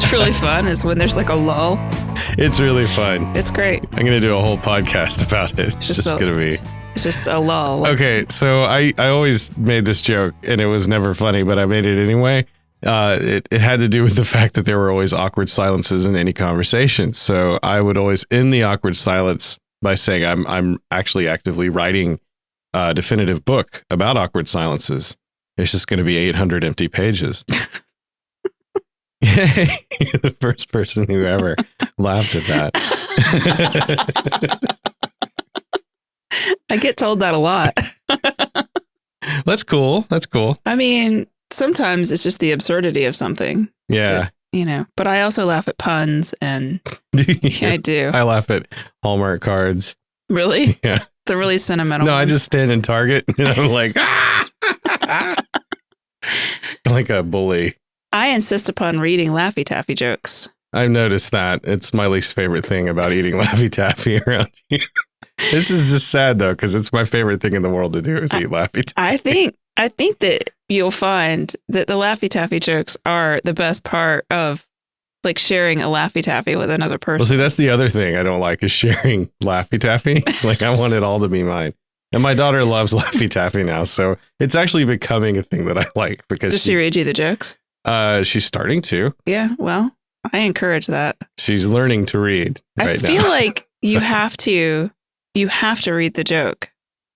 It's really fun is when there's like a lull. It's really fun. It's great. I'm going to do a whole podcast about it. It's just going to be... It's just a lull. Okay, so I always made this joke, and it was never funny, but I made it anyway. It had to do with the fact that there were always awkward silences in any conversation. So I would always end the awkward silence by saying I'm actually actively writing a definitive book about awkward silences. It's just going to be 800 empty pages. Yay! You're the first person who ever laughed at that. I get told that a lot. That's cool. That's cool. I mean, sometimes it's just the absurdity of something. Yeah. But I also laugh at puns and yeah, I do. I laugh at Hallmark cards. Really? Yeah. The really sentimental No, ones. I just stand in Target and I'm like, like a bully. I insist upon reading Laffy Taffy jokes. I've noticed that. It's my least favorite thing about eating Laffy Taffy around here. This is just sad though, because it's my favorite thing in the world to do is eat Laffy Taffy. I think that you'll find that the Laffy Taffy jokes are the best part of like sharing a Laffy Taffy with another person. Well, see, that's the other thing I don't like is sharing Laffy Taffy. Like I want it all to be mine. And my daughter loves Laffy Taffy now, so it's actually becoming a thing that I like because Does she read you the jokes? She's starting to. Yeah, well, I encourage that. She's learning to read right I now. feel like you have to read the joke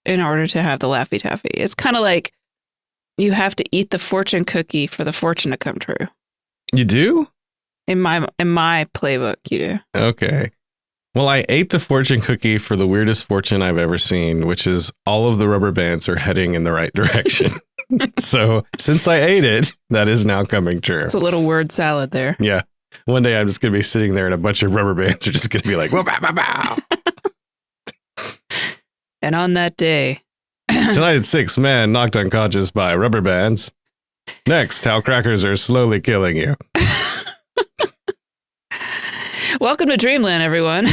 in order to have the Laffy Taffy. It's kind of like you have to eat the fortune cookie for the fortune to come true. You do? In my playbook, you do. Okay. Well, I ate the fortune cookie for the weirdest fortune I've ever seen, which is all of the rubber bands are heading in the right direction. So since I ate it, that is now coming true. It's a little word salad there. Yeah. One day I'm just going to be sitting there and a bunch of rubber bands are just going to be like, whoa, bow, bow, bow. And on that day, Tonight at 6, man knocked unconscious by rubber bands. Next, how crackers are slowly killing you. Welcome to Dreamland, everyone,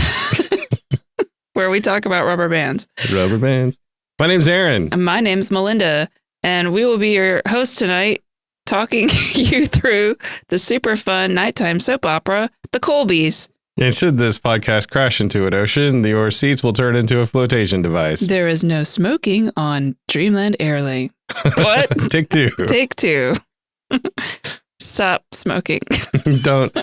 where we talk about rubber bands. Rubber bands. My name's Aaron. And my name's Melinda, and we will be your hosts tonight, talking you through the super fun nighttime soap opera, The Colbys. And should this podcast crash into an ocean, your seats will turn into a flotation device. There is no smoking on Dreamland Airlane. What? Take 2. Take 2. Stop smoking. Don't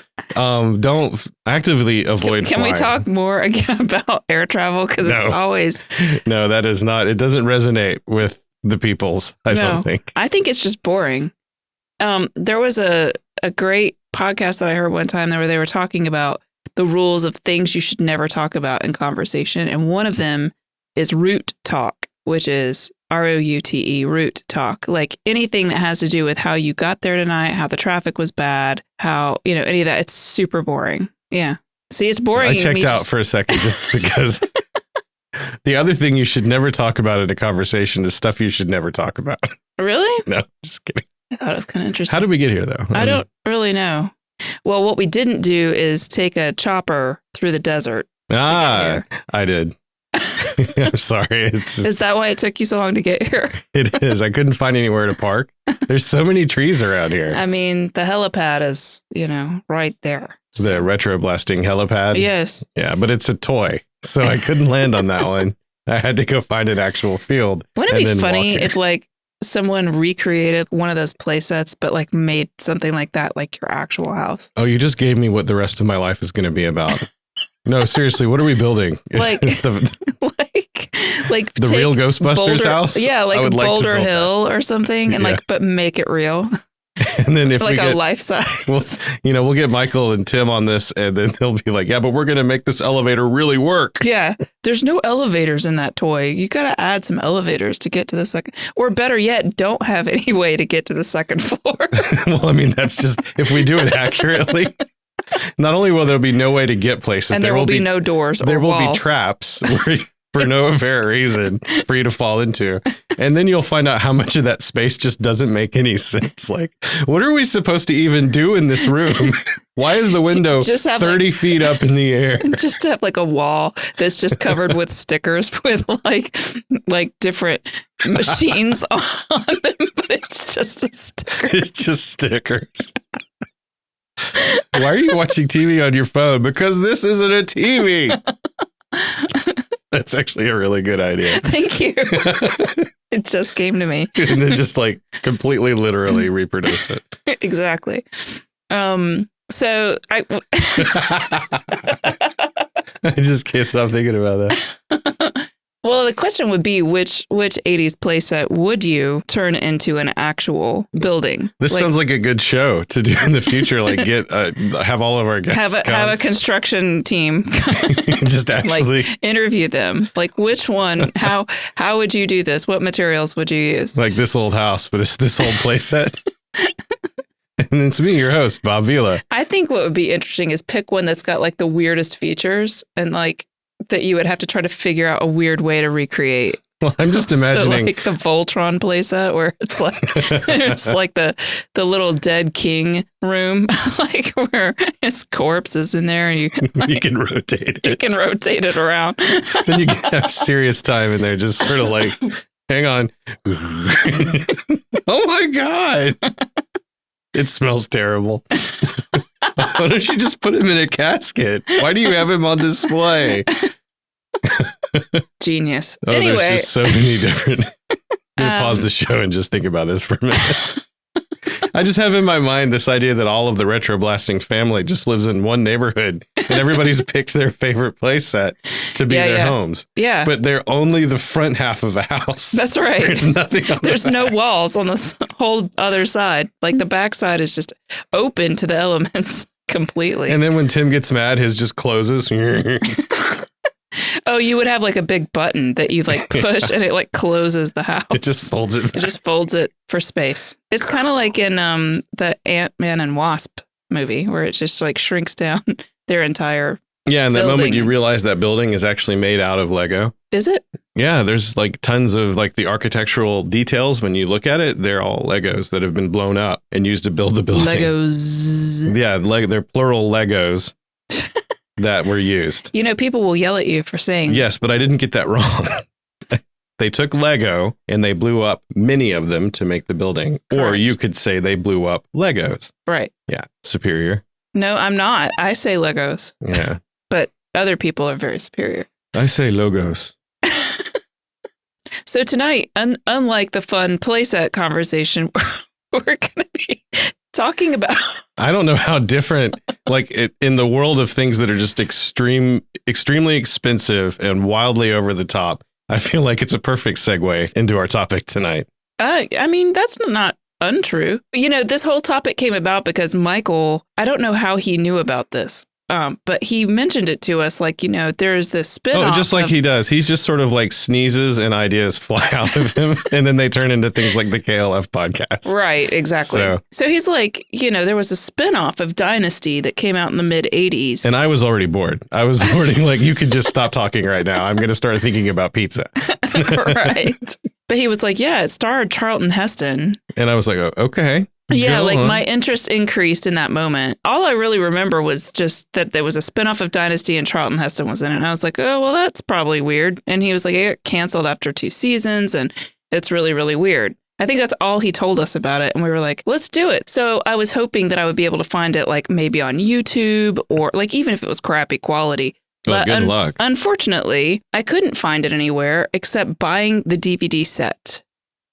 actively avoid Can flying. we talk more again about air travel? Because it's always... No, that is not. It doesn't resonate with the peoples, I don't think. I think it's just boring. There was a great podcast that I heard one time where they were talking about the rules of things you should never talk about in conversation. And one of them is route talk, which is ROUTE, route talk. Like anything that has to do with how you got there tonight, how the traffic was bad, how, any of that. It's super boring. Yeah. See, it's boring. I checked out for a second just because the other thing you should never talk about in a conversation is stuff you should never talk about. Really? No, just kidding. I thought it was kind of interesting. How did we get here, though? I don't really know. Well, what we didn't do is take a chopper through the desert. I did. I'm sorry. Is that why it took you so long to get here? It is. I couldn't find anywhere to park. There's so many trees around here. I mean, the helipad is, right there. The retro blasting helipad? Yes. Yeah, but it's a toy. So I couldn't land on that one. I had to go find an actual field. Wouldn't it be funny if someone recreated one of those play sets, but made something like that, like your actual house? Oh, you just gave me what the rest of my life is going to be about. No, seriously, what are we building? The real Ghostbusters house? Yeah, like Boulder Hill or something, and but make it real. And then if we get a life size, we'll get Michael and Tim on this, and then they'll be like, "Yeah, but we're going to make this elevator really work." Yeah, there's no elevators in that toy. You got to add some elevators to get to the second, or better yet, don't have any way to get to the second floor. Well, I mean, that's just if we do it accurately. Not only will there be no way to get places, and there will be no doors. There will walls. be traps for no apparent reason for you to fall into. And then you'll find out how much of that space just doesn't make any sense. Like, what are we supposed to even do in this room? Why is the window 30 feet up in the air? Just have a wall that's just covered with stickers with different machines on them, but it's just a sticker. It's just stickers. Why are you watching TV on your phone? Because this isn't a TV. That's actually a really good idea. Thank you. It just came to me. And then just like completely literally reproduce it. Exactly. So I just can't stop thinking about that. Well, the question would be which 80s playset would you turn into an actual building? This sounds like a good show to do in the future. Like have all of our guests have a construction team just actually like, interview them. Like which one? How would you do this? What materials would you use? Like this old house, but it's this old playset. And it's me, your host, Bob Vila. I think what would be interesting is pick one that's got like the weirdest features and like that you would have to try to figure out a weird way to recreate. Well, I'm just imagining like the Voltron playset where it's like the little dead king room, like where his corpse is in there and you can rotate it. You can rotate it around. Then you can have serious time in there, just sort of like, hang on. Oh my God. It smells terrible. Why don't you just put him in a casket? Why do you have him on display? Genius. Oh, anyway, there's just so many different. I'm gonna pause the show and just think about this for a minute. I just have in my mind this idea that all of the retro blasting family just lives in one neighborhood and everybody's picked their favorite playset to be their homes. Yeah. But they're only the front half of a house. That's right. There's nothing on There's no walls on the whole other side. Like the back side is just open to the elements completely. And then when Tim gets mad, his just closes. Oh, you would have like a big button that you like push and it like closes the house. It just folds it back. It just folds it for space. It's kind of like in the Ant-Man and Wasp movie where it just like shrinks down their entire Yeah, and that building. moment you realize that building is actually made out of Lego. Is it? Yeah, there's like tons of like the architectural details. When you look at it, they're all Legos that have been blown up and used to build the building. Legos. Yeah, they're plural Legos that were used. You know, people will yell at you for saying. Yes, but I didn't get that wrong. They took Lego and they blew up many of them to make the building. Correct. Or you could say they blew up Legos. Right. Yeah, superior. No, I'm not. I say Legos. Yeah. But other people are very superior. I say logos. So tonight, unlike the fun playset conversation, we're going to be talking about... I don't know how different, like in the world of things that are just extremely expensive and wildly over the top, I feel like it's a perfect segue into our topic tonight. I mean, that's not untrue. You know, this whole topic came about because Michael, I don't know how he knew about this, but he mentioned it to us like, you know, there's this spinoff. Oh, just like he does. He's just sort of like sneezes and ideas fly out of him and then they turn into things like the KLF podcast. Right, exactly. So he's like, you know, there was a spinoff of Dynasty that came out in the mid 80s. And I was already bored. I was already like, you could just stop talking right now. I'm going to start thinking about pizza. Right. But he was like, yeah, it starred Charlton Heston. And I was like, oh, okay. Yeah, Go like on. my interest increased in that moment. All I really remember was just that there was a spinoff of Dynasty and Charlton Heston was in it. And I was like, oh, well, that's probably weird. And he was like, it got canceled after 2 seasons and it's really, really weird. I think that's all he told us about it. And we were like, let's do it. So I was hoping that I would be able to find it like maybe on YouTube or like even if it was crappy quality. Well, But good luck. Unfortunately, I couldn't find it anywhere except buying the DVD set.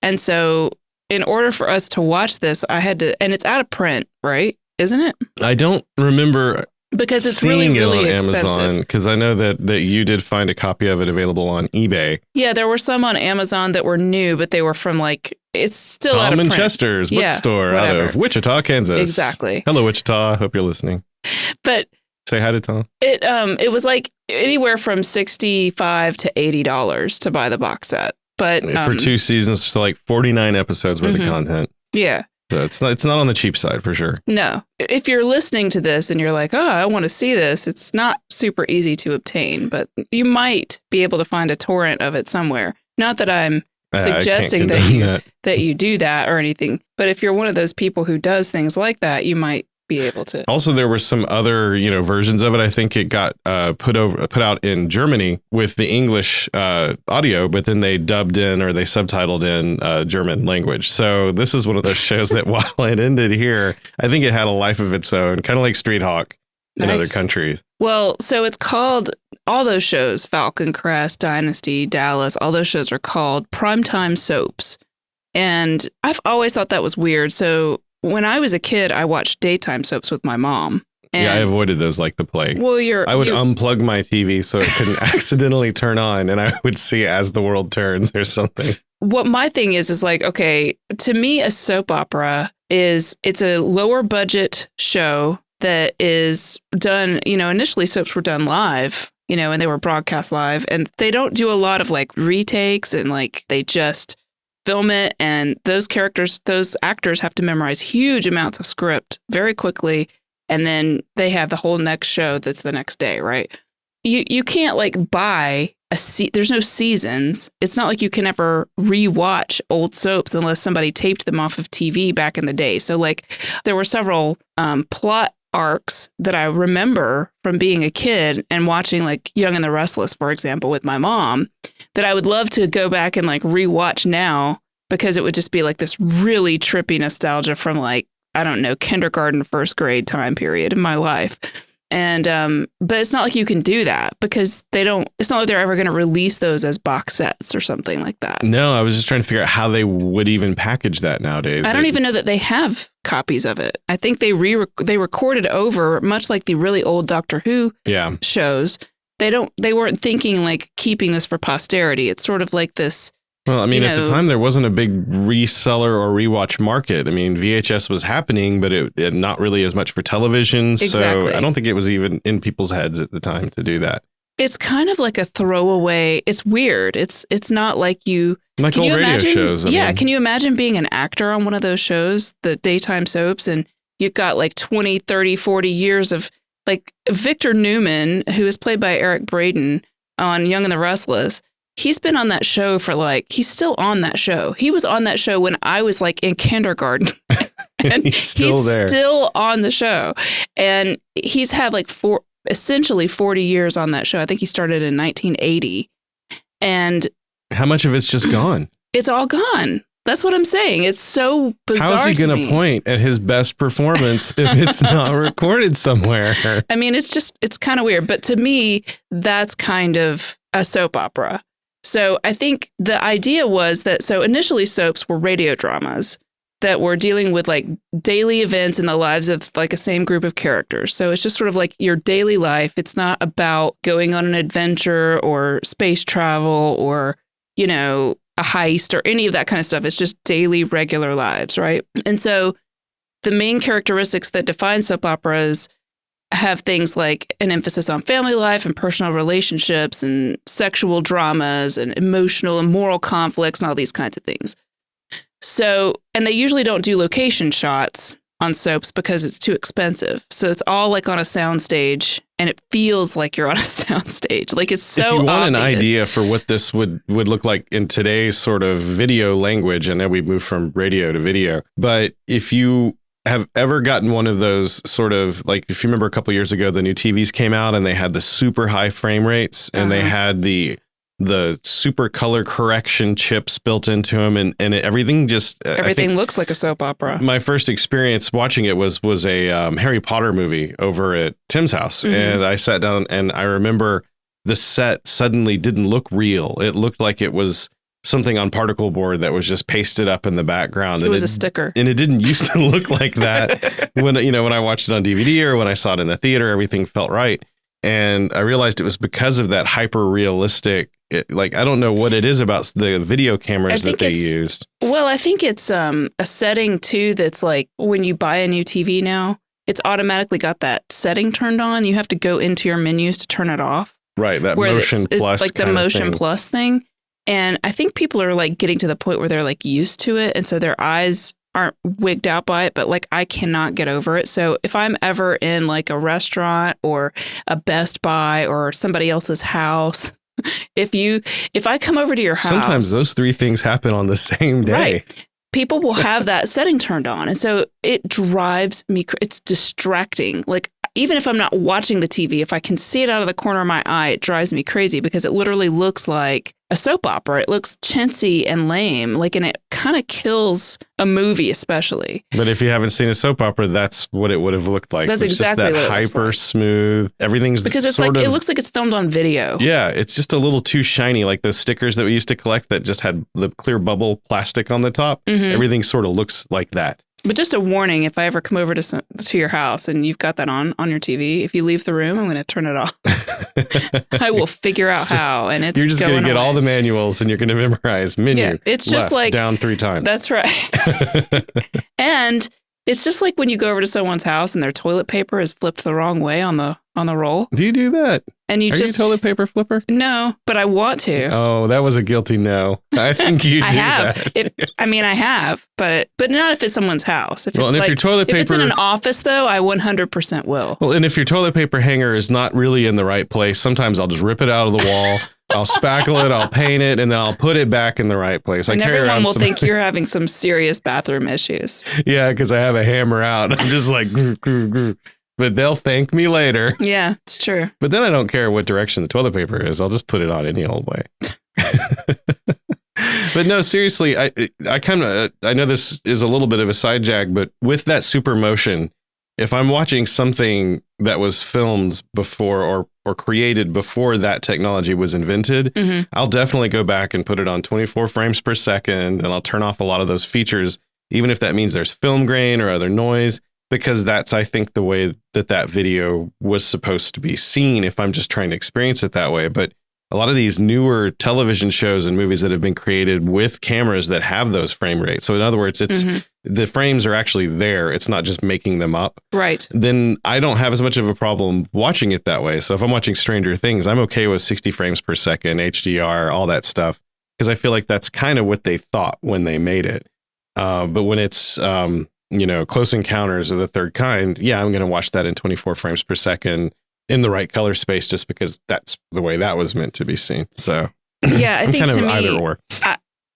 And so in order for us to watch this, I had to, and it's out of print, right? Isn't it? I don't remember Because it's seeing really, really it on expensive. Amazon because I know that you did find a copy of it available on eBay. Yeah, there were some on Amazon that were new, but they were from like, it's still out of Tom print. and Chester's bookstore out whatever. of Wichita, Kansas. Exactly. Hello, Wichita. Hope you're listening. But Say hi to Tom. it was like anywhere from $65 to $80 to buy the box set. But For 2 seasons, so like 49 episodes worth of content. Yeah. So it's not on the cheap side for sure. No. If you're listening to this and you're like, oh, I want to see this, it's not super easy to obtain, but you might be able to find a torrent of it somewhere. Not that I'm suggesting that you do that or anything, but if you're one of those people who does things like that, you might be able to. Also, there were some other, versions of it. I think it got put out in Germany with the English audio, but then they dubbed in or they subtitled in German language. So this is one of those shows that while it ended here, I think it had a life of its own, kind of like Street Hawk in other countries. Well, so it's called, all those shows, Falcon Crest, Dynasty, Dallas, all those shows are called primetime soaps. And I've always thought that was weird. So when I was a kid, I watched daytime soaps with my mom. And I avoided those like the plague. Well, I would unplug my TV so it couldn't accidentally turn on, and I would see As the World Turns or something. What my thing is like, okay, to me, a soap opera it's a lower budget show that is done, initially soaps were done live, and they were broadcast live, and they don't do a lot of like retakes, and like they just film it, and those actors have to memorize huge amounts of script very quickly, and then they have the whole next show that's the next day, right? You can't like buy there's no seasons. It's not like you can ever rewatch old soaps unless somebody taped them off of TV back in the day. So like there were several plot arcs that I remember from being a kid and watching like Young and the Restless, for example, with my mom, that I would love to go back and like rewatch now, because it would just be like this really trippy nostalgia from like, I don't know, kindergarten, first grade time period in my life. And but it's not like you can do that because it's not like they're ever going to release those as box sets or something like that. No, I was just trying to figure out how they would even package that nowadays. I don't even know that they have copies of it. I think they recorded over, much like the really old Doctor Who shows. They weren't thinking like keeping this for posterity. It's sort of like this. Well, I mean, at the time, there wasn't a big reseller or rewatch market. I mean, VHS was happening, but it not really as much for television. Exactly. So I don't think it was even in people's heads at the time to do that. It's kind of like a throwaway. It's weird. It's not like you... Like old radio shows. Can you imagine being an actor on one of those shows, the daytime soaps, and you've got like 20, 30, 40 years of... Like Victor Newman, who is played by Eric Braeden on Young and the Restless, he's been on that show he's still on that show. He was on that show when I was like in kindergarten. And he's still on the show. And he's had like essentially 40 years on that show. I think he started in 1980. And how much of it's just gone? It's all gone. That's what I'm saying. It's so bizarre. How is he going to point at his best performance if it's not recorded somewhere? I mean, it's kind of weird. But to me, that's kind of a soap opera. So I think the idea was that, so initially soaps were radio dramas that were dealing with like daily events in the lives of like a same group of characters. So it's just sort of like your daily life. It's not about going on an adventure or space travel or, a heist or any of that kind of stuff. It's just daily, regular lives, right? And so the main characteristics that define soap operas have things like an emphasis on family life and personal relationships and sexual dramas and emotional and moral conflicts and all these kinds of things. So, and they usually don't do location shots on soaps because it's too expensive. So it's all like on a soundstage, and it feels like you're on a soundstage. Like it's so If you want obvious. An idea for what this would look like in today's sort of video language, and then we move from radio to video. But if you have ever gotten one of those sort of, like, if you remember a couple years ago, the new TVs came out and they had the super high frame rates and they had the super color correction chips built into them, and everything just everything looks like a soap opera. My first experience watching it was a Harry Potter movie over at Tim's house, and I sat down and I remember the set suddenly didn't look real. It looked like it was something on particle board that was just pasted up in the background. It was a sticker, and it didn't used to look like that. when I watched it on DVD or when I saw it in the theater, everything felt right. And I realized it was because of that hyper realistic. Like, I don't know what it is about the video cameras that they used. Well, I think it's a setting too that's like when you buy a new TV now, it's automatically got that setting turned on. You have to go into your menus to turn it off. Right, that motion plus, it's like the motion plus thing. And I think people are like getting to the point where they're like used to it, and so their eyes aren't wigged out by it, but like I cannot get over it. So if I'm ever in like a restaurant or a Best Buy or somebody else's house, if I come over to your house, sometimes those three things happen on the same day. Right. people will have that setting turned on. And so it drives me, it's distracting. Like, even if I'm not watching the TV, if I can see it out of the corner of my eye, it drives me crazy because it literally looks like a soap opera. It looks chintzy and lame, like, and it kind of kills a movie, especially. But if you haven't seen a soap opera, that's what it would have looked like. That's exactly just that what it looks hyper like. Smooth. Everything's because it's like, it looks like it's filmed on video. Yeah, it's just a little too shiny, like those stickers that we used to collect that just had the clear bubble plastic on the top. Everything sort of looks like that. But just a warning, if I ever come over to your house and you've got that on your TV, if you leave the room, I'm going to turn it off. I will figure out how, and it's you're just going to get away. all the manuals and you're going to memorize menu. Yeah, it's just left, like down 3 times. That's right. And it's just like when you go over to someone's house and their toilet paper is flipped the wrong way on the roll. Do you do that? And you Are just you a toilet paper flipper? No, but I want to. Oh, that was a guilty no. I think you do I have. that. I have, but not if it's someone's house. If it's and if your toilet paper, if it's in an office, though, I 100% will. Well, and if your toilet paper hanger is not really in the right place, sometimes I'll just rip it out of the wall. I'll spackle it, I'll paint it, and then I'll put it back in the right place. And everyone will think you're having some serious bathroom issues. Yeah, because I have a hammer out. I'm just like, grr, grr, grr. But they'll thank me later. Yeah, it's true. But then I don't care what direction the toilet paper is. I'll just put it on any old way. But no, seriously, I know this is a little bit of a side jag, but with that super motion, if I'm watching something that was filmed before or created before that technology was invented, I'll definitely go back and put it on 24 frames per second, and I'll turn off a lot of those features, even if that means there's film grain or other noise, because that's, I think, the way that video was supposed to be seen if I'm just trying to experience it that way. But a lot of these newer television shows and movies that have been created with cameras that have those frame rates. So in other words, it's the frames are actually there. It's not just making them up. Right. Then I don't have as much of a problem watching it that way. So if I'm watching Stranger Things, I'm okay with 60 frames per second, HDR, all that stuff, because I feel like that's kind of what they thought when they made it. But when it's, Close Encounters of the Third Kind, yeah, I'm going to watch that in 24 frames per second in the right color space, just because that's the way that was meant to be seen. So yeah, I think kind to of me, either or.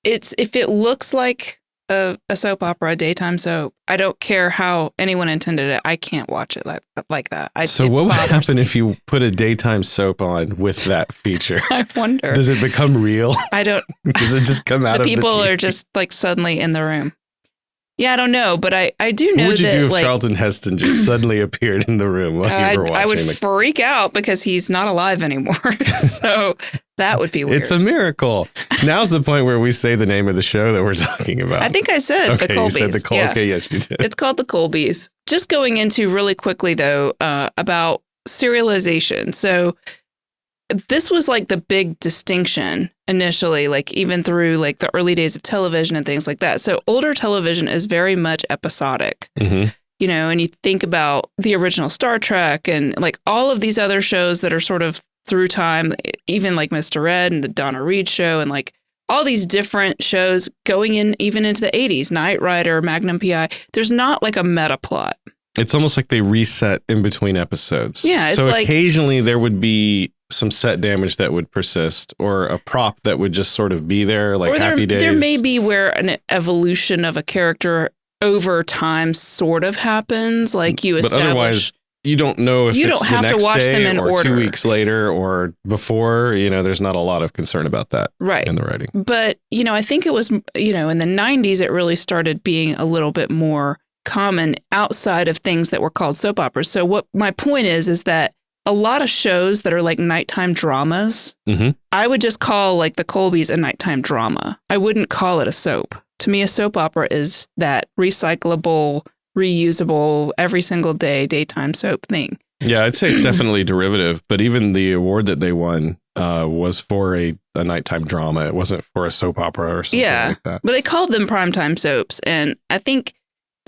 It's if it looks like a soap opera, a daytime soap, I don't care how anyone intended it. I can't watch it like that. So what would happen if you put a daytime soap on with that feature? I wonder. Does it become real? I don't. Does it just come out of the people TV? are just like suddenly in the room. Yeah, I don't know, but I do know that. What would you do if Charlton Heston just suddenly appeared in the room while you were watching? I would freak out because he's not alive anymore. So that would be weird. It's a miracle. Now's the point where we say the name of the show that we're talking about. I think I said the Colbys. You said the Colbys. Yeah. Okay, yes, you did. It's called the Colbys. Just going into really quickly, though, about serialization. So this was like the big distinction initially, like even through like the early days of television and things like that. So older television is very much episodic, and you think about the original Star Trek and like all of these other shows that are sort of through time, even like Mr. Ed and the Donna Reed show and like all these different shows going in even into the 80s, Knight Rider, Magnum PI. There's not like a meta plot. It's almost like they reset in between episodes. Yeah. It's so like, occasionally there would be some set damage that would persist or a prop that would just sort of be there, like Happy Days. There may be where an evolution of a character over time sort of happens, like you establish. But otherwise, you don't know if you it's don't have the next to watch day them in or order. 2 weeks later or before. There's not a lot of concern about that in the writing. But, I think it was, in the 90s, it really started being a little bit more common outside of things that were called soap operas. So what my point is that a lot of shows that are like nighttime dramas, I would just call like the Colbys a nighttime drama. I wouldn't call it a soap. To me, a soap opera is that recyclable, reusable, every single day, daytime soap thing. Yeah, I'd say it's definitely derivative, but even the award that they won was for a nighttime drama. It wasn't for a soap opera or something like that. But they called them primetime soaps. And I think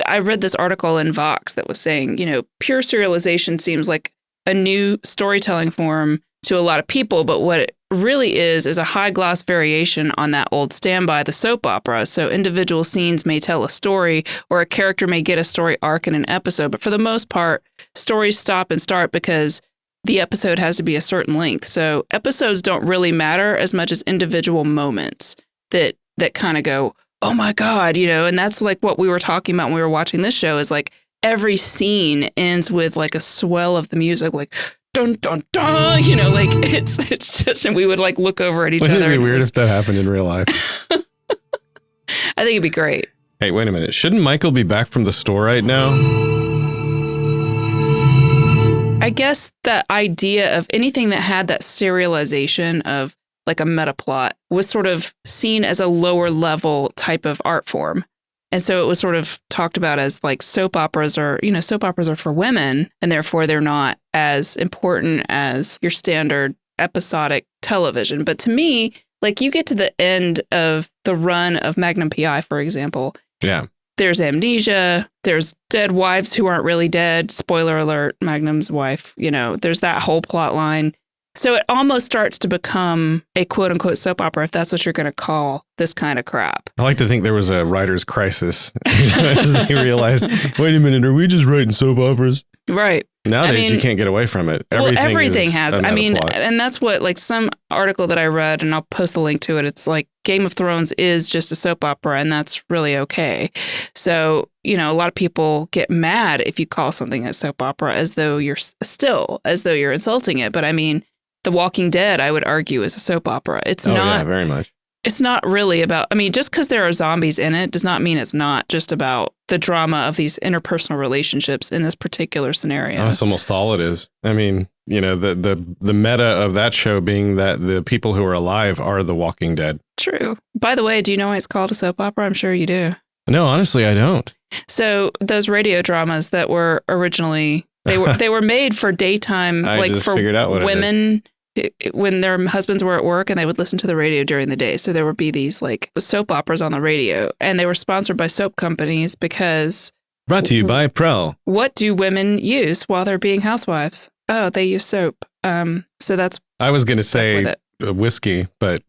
I read this article in Vox that was saying, pure serialization seems like a new storytelling form to a lot of people, but what it really is a high gloss variation on that old standby, the soap opera. So individual scenes may tell a story or a character may get a story arc in an episode, but for the most part, stories stop and start because the episode has to be a certain length. So episodes don't really matter as much as individual moments that kind of go, oh my God, and that's like what we were talking about when we were watching this show is like every scene ends with like a swell of the music, like dun, dun, dun, like it's just, and we would like look over at each other. Wouldn't it be weird if that happened in real life? I think it'd be great. Hey, wait a minute. Shouldn't Michael be back from the store right now? I guess the idea of anything that had that serialization of like a meta plot was sort of seen as a lower level type of art form. And so it was sort of talked about as like soap operas are for women, and therefore they're not as important as your standard episodic television. But to me, like you get to the end of the run of Magnum PI, for example. Yeah. There's amnesia. There's dead wives who aren't really dead. Spoiler alert, Magnum's wife, there's that whole plot line. So it almost starts to become a quote unquote soap opera, if that's what you're going to call this kind of crap. I like to think there was a writer's crisis as they realized, wait a minute, are we just writing soap operas? Right. Nowadays, you can't get away from it. Everything has. I mean, and that's what like some article that I read, and I'll post the link to it. It's like Game of Thrones is just a soap opera, and that's really okay. So, a lot of people get mad if you call something a soap opera as though you're insulting it. But I mean, The Walking Dead, I would argue, is a soap opera. It's not. Yeah, very much. It's not really about, just because there are zombies in it does not mean it's not just about the drama of these interpersonal relationships in this particular scenario. That's almost all it is. I mean, the meta of that show being that the people who are alive are the Walking Dead. True. By the way, do you know why it's called a soap opera? I'm sure you do. No, honestly, I don't. So those radio dramas that were originally, they were made for daytime, like for women when their husbands were at work and they would listen to the radio during the day. So there would be these like soap operas on the radio, and they were sponsored by soap companies because... Brought to you by Prel. What do women use while they're being housewives? Oh, they use soap. So that's... I was going to say whiskey, but...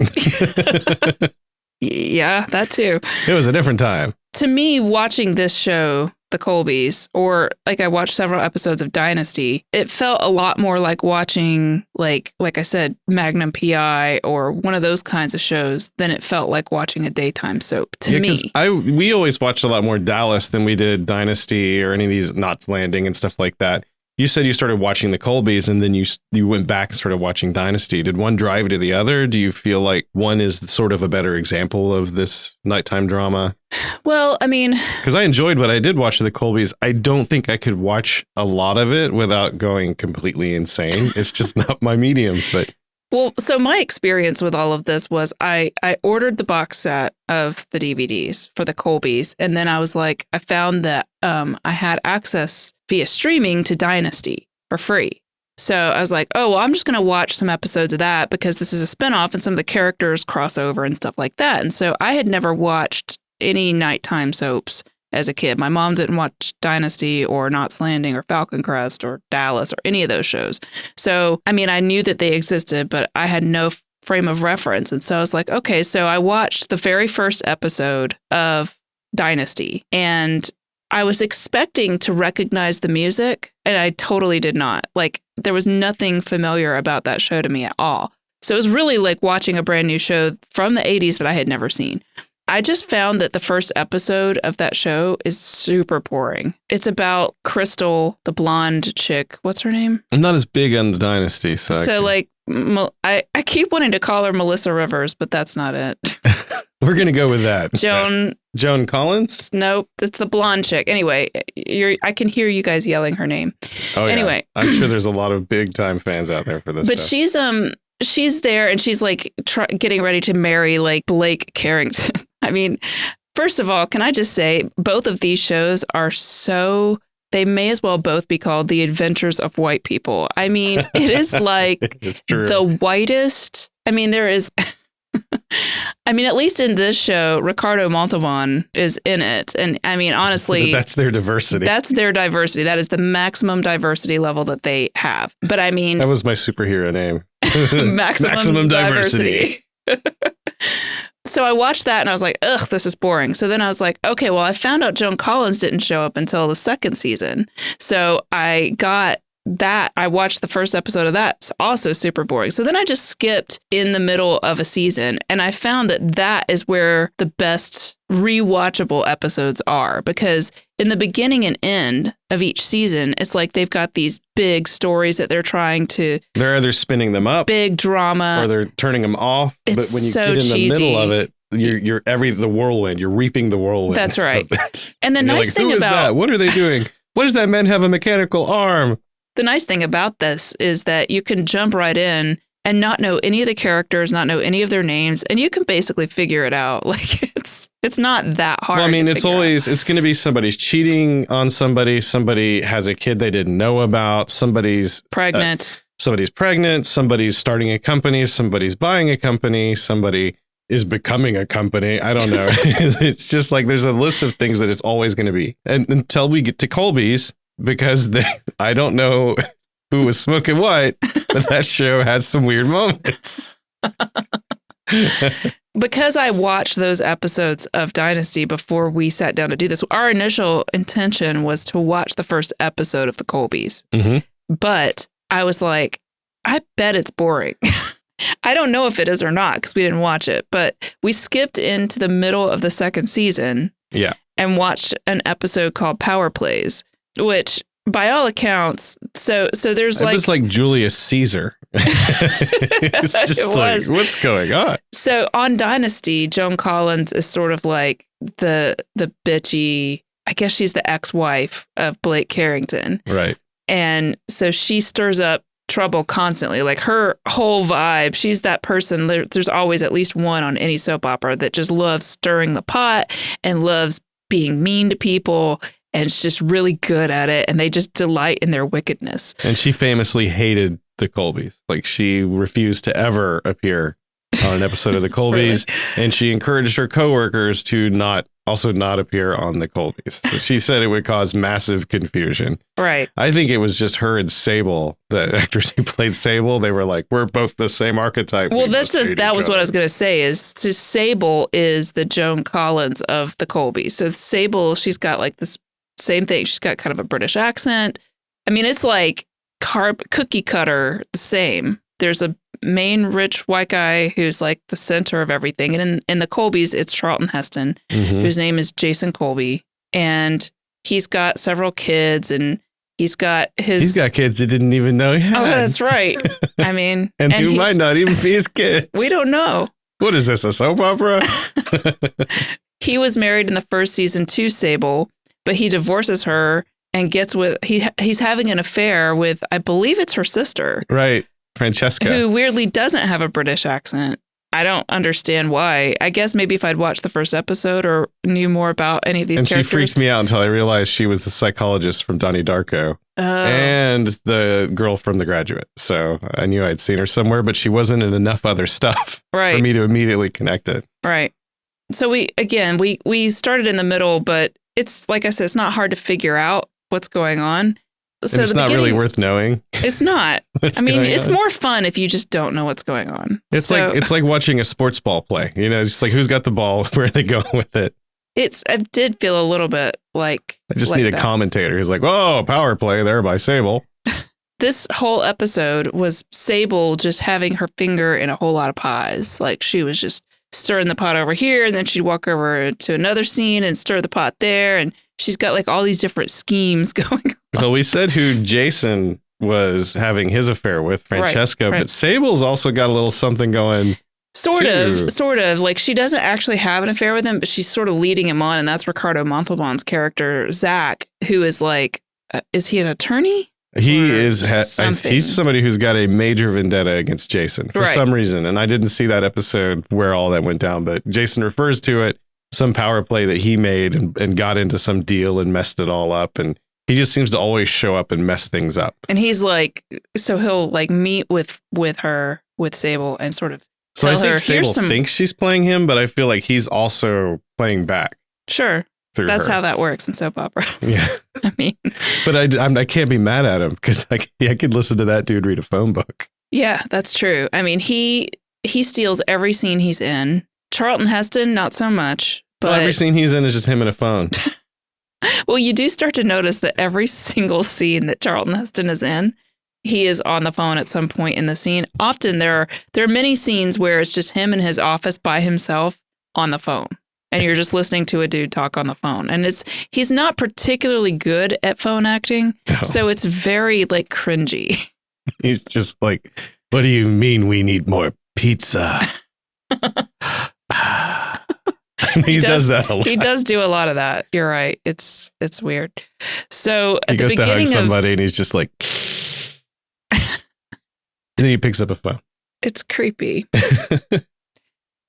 Yeah, that too. It was a different time. To me, watching this show, The Colbys, or like I watched several episodes of Dynasty, it felt a lot more like watching, like I said, Magnum PI or one of those kinds of shows than it felt like watching a daytime soap to me. We always watched a lot more Dallas than we did Dynasty or any of these Knots Landing and stuff like that. You said you started watching the Colbys and then you went back and started watching Dynasty. Did one drive to the other? Do you feel like one is sort of a better example of this nighttime drama? Well, I mean... Because I enjoyed what I did watch of the Colbys. I don't think I could watch a lot of it without going completely insane. It's just not my medium, but... Well, so my experience with all of this was I ordered the box set of the DVDs for the Colbys, and then I was like, I found that I had access via streaming to Dynasty for free. So I was like, oh, well, I'm just going to watch some episodes of that because this is a spinoff and some of the characters cross over and stuff like that. And so I had never watched any nighttime soaps as a kid. My mom didn't watch Dynasty or Knots Landing or Falcon Crest or Dallas or any of those shows. So, I mean, I knew that they existed, but I had no frame of reference. And so I was like, okay, so I watched the very first episode of Dynasty and I was expecting to recognize the music and I totally did not. Like, there was nothing familiar about that show to me at all. So it was really like watching a brand new show from the 80s that I had never seen. I just found that the first episode of that show is super boring. It's about Crystal, the blonde chick. What's her name? I'm not as big on the Dynasty. I keep wanting to call her Melissa Rivers, but that's not it. We're going to go with that. Joan Collins? Nope, it's the blonde chick. Anyway, I can hear you guys yelling her name. Oh, yeah. Anyway. I'm sure there's a lot of big time fans out there for this But stuff. she's there and she's like getting ready to marry like Blake Carrington. I mean, first of all, can I just say both of these shows are they may as well both be called The Adventures of White People. I mean, it is like the whitest. I mean, there is. I mean, at least in this show, Ricardo Montalban is in it. And I mean, honestly, that's their diversity. That's their diversity. That is the maximum diversity level that they have. But I mean, that was my superhero name. Maximum diversity. So I watched that and I was like, ugh, this is boring. So then I was like, okay, well, I found out Joan Collins didn't show up until the second season. So I got that I watched the first episode of that. It's also super boring. So then I just skipped in the middle of a season, and I found that that is where the best rewatchable episodes are, because in the beginning and end of each season, it's like they've got these big stories that they're trying to. They're either spinning them up, big drama, or they're turning them off. It's but when you so get in cheesy. the middle of it, you're the whirlwind. You're reaping the whirlwind. That's right. And the nice thing who is about that? What are they doing? What does that man have a mechanical arm? The nice thing about this is that you can jump right in and not know any of the characters, not know any of their names, and you can basically figure it out. Like it's not that hard. Well, I mean, to it's figure always out. it's going to be somebody's cheating on somebody. Somebody has a kid they didn't know about. Somebody's pregnant. Somebody's pregnant. Somebody's starting a company. Somebody's buying a company. Somebody is becoming a company. I don't know. It's just like there's a list of things that it's always going to be. And until we get to Colbys, because I don't know who was smoking what, but that show has some weird moments. Because I watched those episodes of Dynasty before we sat down to do this, our initial intention was to watch the first episode of the Colbys. Mm-hmm. But I was like, I bet it's boring. I don't know if it is or not because we didn't watch it, but we skipped into the middle of the second season and watched an episode called Power Plays, which by all accounts, so there's it was like Julius Caesar. It's just what's going on? So on Dynasty, Joan Collins is sort of like the bitchy, I guess she's the ex-wife of Blake Carrington. Right. And so she stirs up trouble constantly. Like her whole vibe, she's that person. There's always at least one on any soap opera that just loves stirring the pot and loves being mean to people and is just really good at it. And they just delight in their wickedness. And she famously hated the Colbys. Like she refused to ever appear on an episode of the Colbys. Really? And she encouraged her coworkers to not appear on the Colbys. So she said it would cause massive confusion. Right. I think it was just her and Sable, the actress who played Sable. They were like, we're both the same archetype. Well, that was what I was going to say is Sable is the Joan Collins of the Colbys. So Sable, she's got like this same thing. She's got kind of a British accent. I mean, it's like cookie cutter the same. There's a main rich white guy who's like the center of everything. And in the Colbys, it's Charlton Heston, whose name is Jason Colby. And he's got several kids and he's got kids he didn't even know he had. Oh, that's right. I mean, and who might not even be his kids. We don't know. What is this, a soap opera? He was married in the first season to Sable, but he divorces her and gets with, he's having an affair with, I believe it's her sister. Right. Francesca. Who weirdly doesn't have a British accent. I don't understand why. I guess maybe if I'd watched the first episode or knew more about any of these characters. She freaked me out until I realized she was the psychologist from Donnie Darko and the girl from The Graduate. So I knew I'd seen her somewhere, but she wasn't in enough other stuff for me to immediately connect it. Right. So we started in the middle, but it's like I said, it's not hard to figure out what's going on. So it's not really worth knowing. It's not. I mean, it's more fun if you just don't know what's going on. It's like watching a sports ball play. You know, it's just like who's got the ball, where are they going with it? I did feel a little bit like I just need a commentator who's like, "Oh, power play there by Sable." This whole episode was Sable just having her finger in a whole lot of pies. Like she was just stirring the pot over here, and then she'd walk over to another scene and stir the pot there, and she's got like all these different schemes going on. Well, we said who Jason was having his affair with, Francesca, right. But Sable's also got a little something going. Sort of. Like she doesn't actually have an affair with him, but she's sort of leading him on. And that's Ricardo Montalban's character, Zach, who is like, is he an attorney? He is. He's somebody who's got a major vendetta against Jason for some reason. And I didn't see that episode where all that went down, but Jason refers to it, some power play that he made and got into some deal and messed it all up. And he just seems to always show up and mess things up. And he's like, so he'll like meet with Sable and sort of tell I think Sable thinks she's playing him, but I feel like he's also playing back. Sure. That's how that works in soap operas. Yeah. I mean, but I can't be mad at him because I could listen to that dude read a phone book. Yeah, that's true. I mean, he steals every scene he's in. Charlton Heston, not so much. But every scene he's in is just him and a phone. Well, you do start to notice that every single scene that Charlton Heston is in, he is on the phone at some point in the scene. Often there are many scenes where it's just him in his office by himself on the phone. And you're just listening to a dude talk on the phone. And he's not particularly good at phone acting. No. So it's very like cringy. He's just like, what do you mean we need more pizza? He does that a lot. He does do a lot of that. You're right. It's weird. So at the beginning to hug somebody and he's just like, and then he picks up a phone. It's creepy.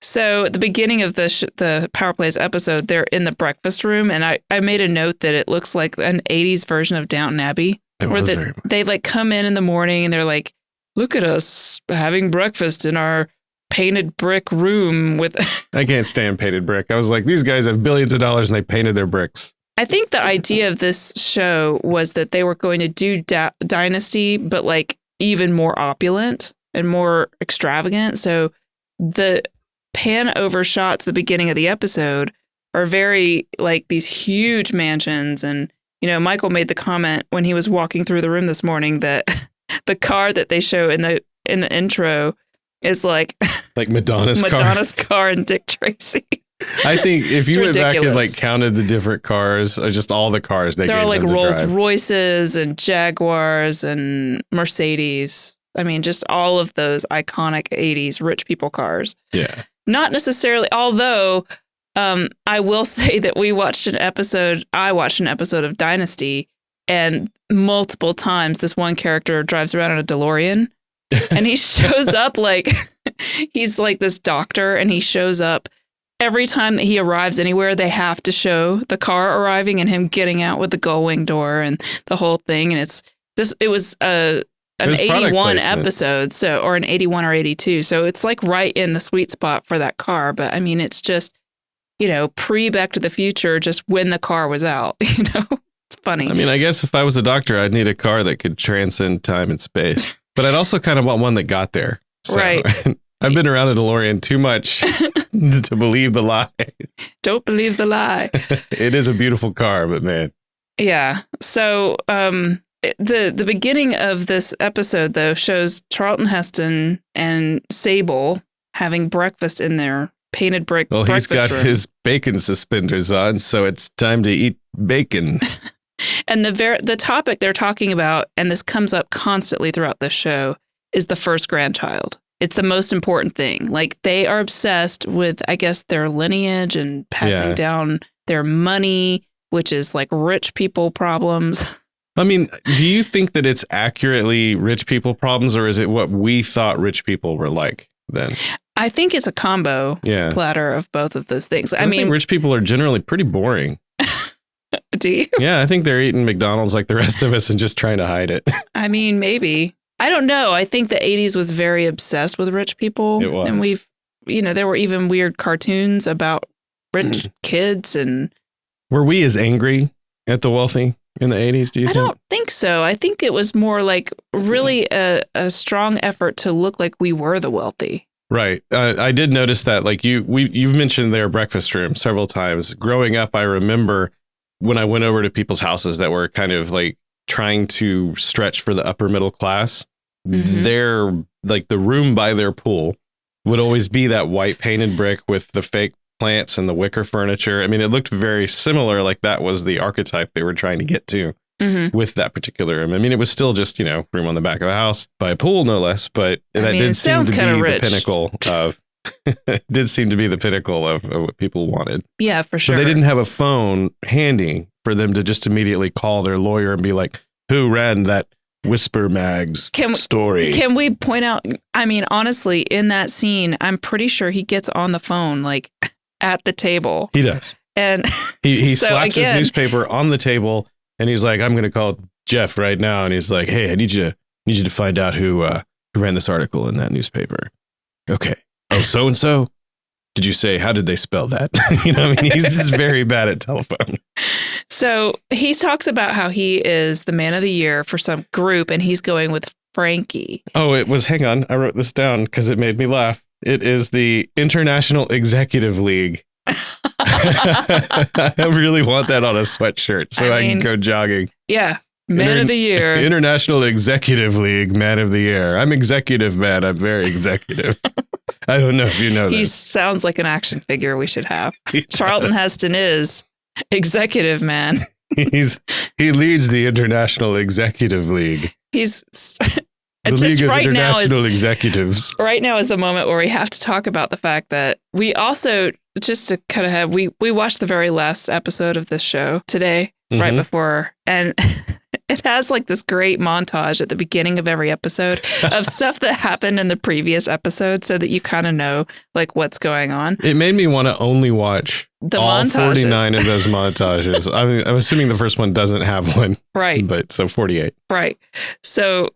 So at the beginning of the Power Plays episode, they're in the breakfast room, and I made a note that it looks like an 80s version of Downton Abbey. They like come in the morning and they're like, look at us having breakfast in our painted brick room with. I can't stand painted brick. I was like, these guys have billions of dollars and they painted their bricks. I think the idea of this show was that they were going to do Dynasty, but like even more opulent and more extravagant. So the pan over shots at the beginning of the episode are very like these huge mansions. And, you know, Michael made the comment when he was walking through the room this morning that the car that they show in the intro is like Madonna's car and Dick Tracy. I think if you went back and like counted the different cars, or just all the cars they gave them to drive. There are like Rolls Royces and Jaguars and Mercedes. I mean, just all of those iconic 80s rich people cars. Yeah. Not necessarily, although I will say that I watched an episode of Dynasty, and multiple times this one character drives around in a DeLorean. And he shows up like he's like this doctor, and he shows up every time that he arrives anywhere. They have to show the car arriving and him getting out with the gull wing door and the whole thing. And it was an 81 episode, or an 81 or 82. So it's like right in the sweet spot for that car. But I mean, it's just, you know, pre Back to the Future, just when the car was out, you know, it's funny. I mean, I guess if I was a doctor, I'd need a car that could transcend time and space. But I'd also kind of want one that got there. So, right. I've been around a DeLorean too much to believe the lies. Don't believe the lie. It is a beautiful car, but man. Yeah. So the beginning of this episode, though, shows Charlton Heston and Sable having breakfast in their painted brick breakfast room. Well, he's got his bacon suspenders on, so it's time to eat bacon. And the topic they're talking about, and this comes up constantly throughout the show, is the first grandchild. It's the most important thing. Like, they are obsessed with, I guess, their lineage and passing down their money, which is like rich people problems. I mean, do you think that it's accurately rich people problems, or is it what we thought rich people were like then? I think it's a combo platter of both of those things. I mean, think rich people are generally pretty boring. Do you? Yeah, I think they're eating McDonald's like the rest of us and just trying to hide it. I mean, maybe. I don't know. I think the 80s was very obsessed with rich people. It was. And there were even weird cartoons about rich kids. And were we as angry at the wealthy in the 80s, do you think? I don't think so. I think it was more like really a strong effort to look like we were the wealthy. Right. I did notice that, like you've mentioned their breakfast room several times. Growing up, I remember when I went over to people's houses that were kind of like trying to stretch for the upper middle class, their like the room by their pool would always be that white painted brick with the fake plants and the wicker furniture. I mean, it looked very similar, like that was the archetype they were trying to get to with that particular room. I mean, it was still just, you know, room on the back of a house by a pool, no less, but that did seem to be the pinnacle of it did seem to be the pinnacle of what people wanted. Yeah, for sure. So they didn't have a phone handy for them to just immediately call their lawyer and be like, who ran that Whisper Mag's story? Can we point out, I mean, honestly, in that scene, I'm pretty sure he gets on the phone, like at the table. He does. And he slaps his newspaper on the table and he's like, I'm going to call Jeff right now. And he's like, hey, I need you to find out who ran this article in that newspaper. Okay. Oh, so-and-so? Did you say, how did they spell that? You know, I mean, he's just very bad at telephone. So he talks about how he is the man of the year for some group, and he's going with Frankie. Oh, hang on. I wrote this down because it made me laugh. It is the International Executive League. I really want that on a sweatshirt so I can go jogging. Yeah. Man of the Year. International Executive League Man of the Year. I'm executive, man. I'm very executive. I don't know if you know that. He sounds like an action figure we should have. Charlton Heston is executive man. He leads the International Executive League. He's the League of International Executives. Right now is the moment where we have to talk about the fact that we also, just to kind of have, we watched the very last episode of this show today, right before, and it has like this great montage at the beginning of every episode of stuff that happened in the previous episode so that you kind of know like what's going on. It made me want to only watch all montages. 49 of those montages. I'm assuming the first one doesn't have one. Right. But so 48. Right. So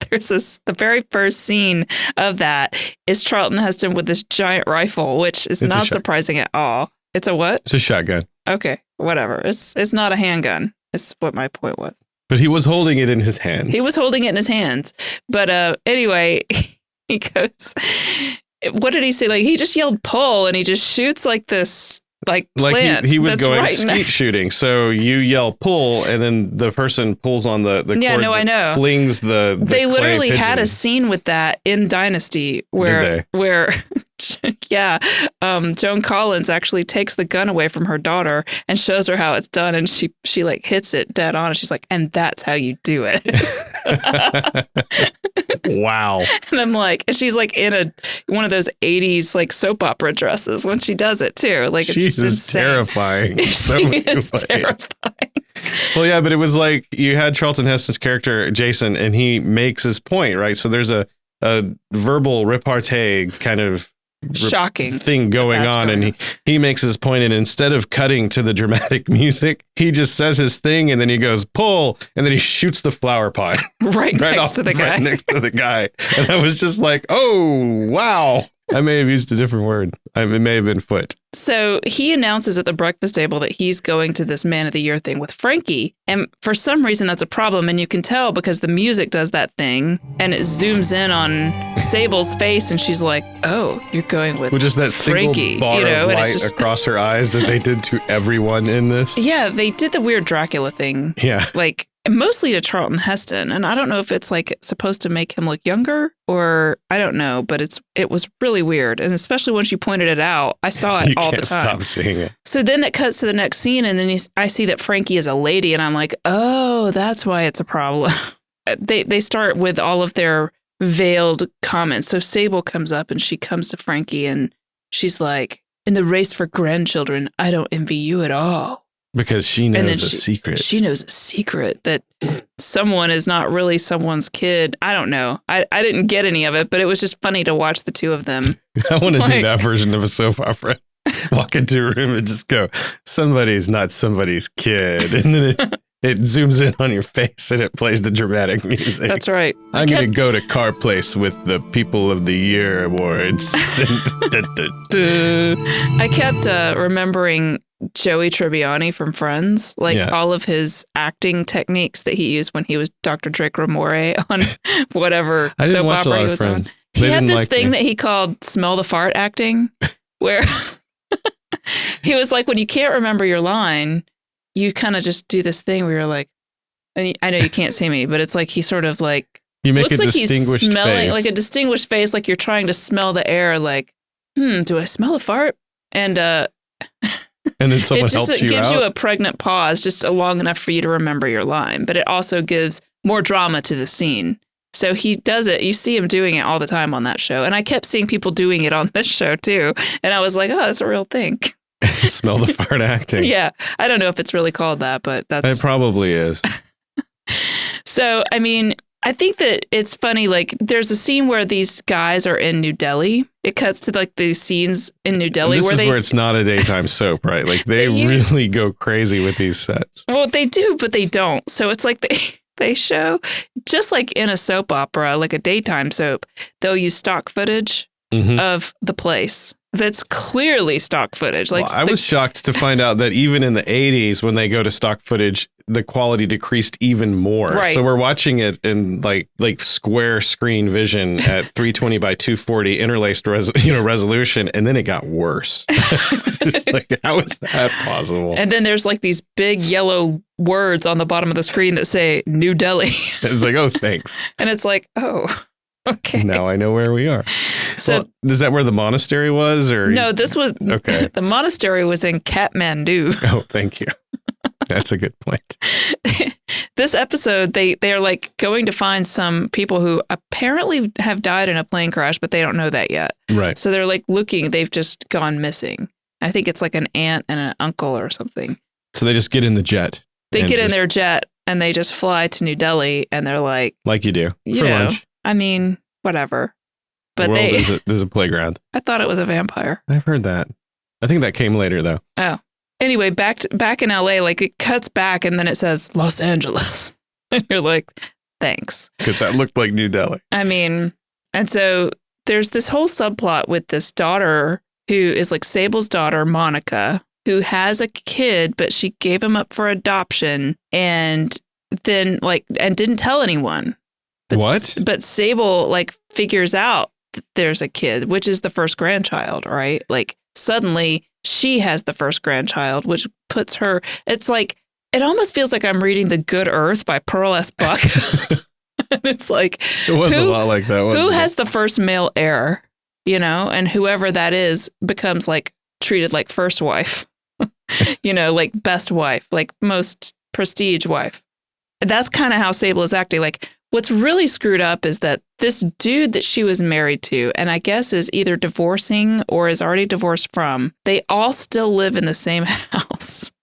there's the very first scene of that is Charlton Heston with this giant rifle, which is not surprising at all. It's a what? It's a shotgun. Okay, whatever. It's not a handgun. Is what my point was. But he was holding it in his hands. He was holding it in his hands. But anyway, he goes, what did he say? Like, he just yelled pull and he just shoots like this, like plant. He was going skeet shooting. So you yell pull and then the person pulls on the cord. Yeah, no, I know. Flings the They literally had a scene with that in Dynasty where Joan Collins actually takes the gun away from her daughter and shows her how it's done, and she like hits it dead on, and she's like, and that's how you do it. Wow. And I'm like, and she's like in one of those 80s like soap opera dresses when she does it too. Like, it's just insane. Terrifying. So terrifying. Well, yeah, but it was like you had Charlton Heston's character Jason, and he makes his point, right? So there's a verbal repartee kind of shocking thing going on, and he makes his point, and instead of cutting to the dramatic music, he just says his thing, and then he goes pull, and then he shoots the flower pot right next to the guy. And I was just like, oh wow. I may have used a different word. It may have been foot. So he announces at the breakfast table that he's going to this Man of the Year thing with Frankie. And for some reason, that's a problem. And you can tell because the music does that thing and it zooms in on Sable's face. And she's like, oh, you're going with just that Frankie, single bar of light across her eyes that they did to everyone in this. Yeah, they did the weird Dracula thing. Yeah. Like, mostly to Charlton Heston. And I don't know if it's like supposed to make him look younger or I don't know, but it was really weird. And especially when she pointed it out, I saw it all the time. You can't stop seeing it. So then that cuts to the next scene and then I see that Frankie is a lady and I'm like, oh, that's why it's a problem. They start with all of their veiled comments. So Sable comes up and she comes to Frankie and she's like, in the race for grandchildren, I don't envy you at all. Because she knows a secret. She knows a secret that someone is not really someone's kid. I don't know. I didn't get any of it, but it was just funny to watch the two of them. I want to do that version of a soap opera. Walk into a room and just go, somebody's not somebody's kid. And then it zooms in on your face and it plays the dramatic music. That's right. I'm going to go to Car Place with the People of the Year awards. I kept remembering Joey Tribbiani from Friends, all of his acting techniques that he used when he was Dr. Drake Ramore on whatever soap opera he was on. He had this thing that he called smell the fart acting, where he was like, when you can't remember your line, you kind of just do this thing where you're like, and I know you can't see me, but it's like he sort of like, you make looks a like distinguished he's smelling face. like a distinguished face, like you're trying to smell the air, like, do I smell a fart? And then someone helps you out. It gives you a pregnant pause, just long enough for you to remember your line, but it also gives more drama to the scene. So he does it. You see him doing it all the time on that show. And I kept seeing people doing it on this show too. And I was like, oh, that's a real thing. Smell the fart acting. Yeah. I don't know if it's really called that, but it probably is. So, I mean, I think that it's funny, like there's a scene where these guys are in New Delhi. It cuts to like these scenes in New Delhi where it's not a daytime soap, right? Like they really go crazy with these sets. Well, they do, but they don't. So it's like they show, just like in a soap opera, like a daytime soap, they'll use stock footage of the place. That's clearly stock footage. Like I was shocked to find out that even in the 80s, when they go to stock footage, the quality decreased even more. Right. So we're watching it in like square screen vision at 320 by 240 interlaced resolution, and then it got worse. Like, how is that possible? And then there's like these big yellow words on the bottom of the screen that say New Delhi. It's like, oh, thanks. And it's like, oh, okay. Now I know where we are. So well, is that where the monastery was? Or no, this was okay. The monastery was in Kathmandu. Oh, thank you. That's a good point. This episode, they're like going to find some people who apparently have died in a plane crash, but they don't know that yet. Right. So they're like looking, they've just gone missing. I think it's like an aunt and an uncle or something. So they just get in the jet. They get in their jet and they just fly to New Delhi, and they're like you do for lunch. I mean, whatever. But the world is a playground. I thought it was a vampire. I've heard that. I think that came later though. Oh. Anyway, back in LA, like it cuts back and then it says Los Angeles. And you're like, thanks. Because that looked like New Delhi. I mean, and so there's this whole subplot with this daughter who is like Sable's daughter, Monica, who has a kid, but she gave him up for adoption and then and didn't tell anyone. But what? But Sable figures out that there's a kid, which is the first grandchild, right? Like suddenly she has the first grandchild, which puts her, it's like, it almost feels like I'm reading The Good Earth by Pearl S. Buck. And it's like, it was a lot like that. Who has the first male heir, and whoever that is becomes treated like first wife, like best wife, like most prestige wife. That's kind of how Sable is acting. Like, what's really screwed up is that this dude that she was married to, and I guess is either divorcing or is already divorced from, they all still live in the same house,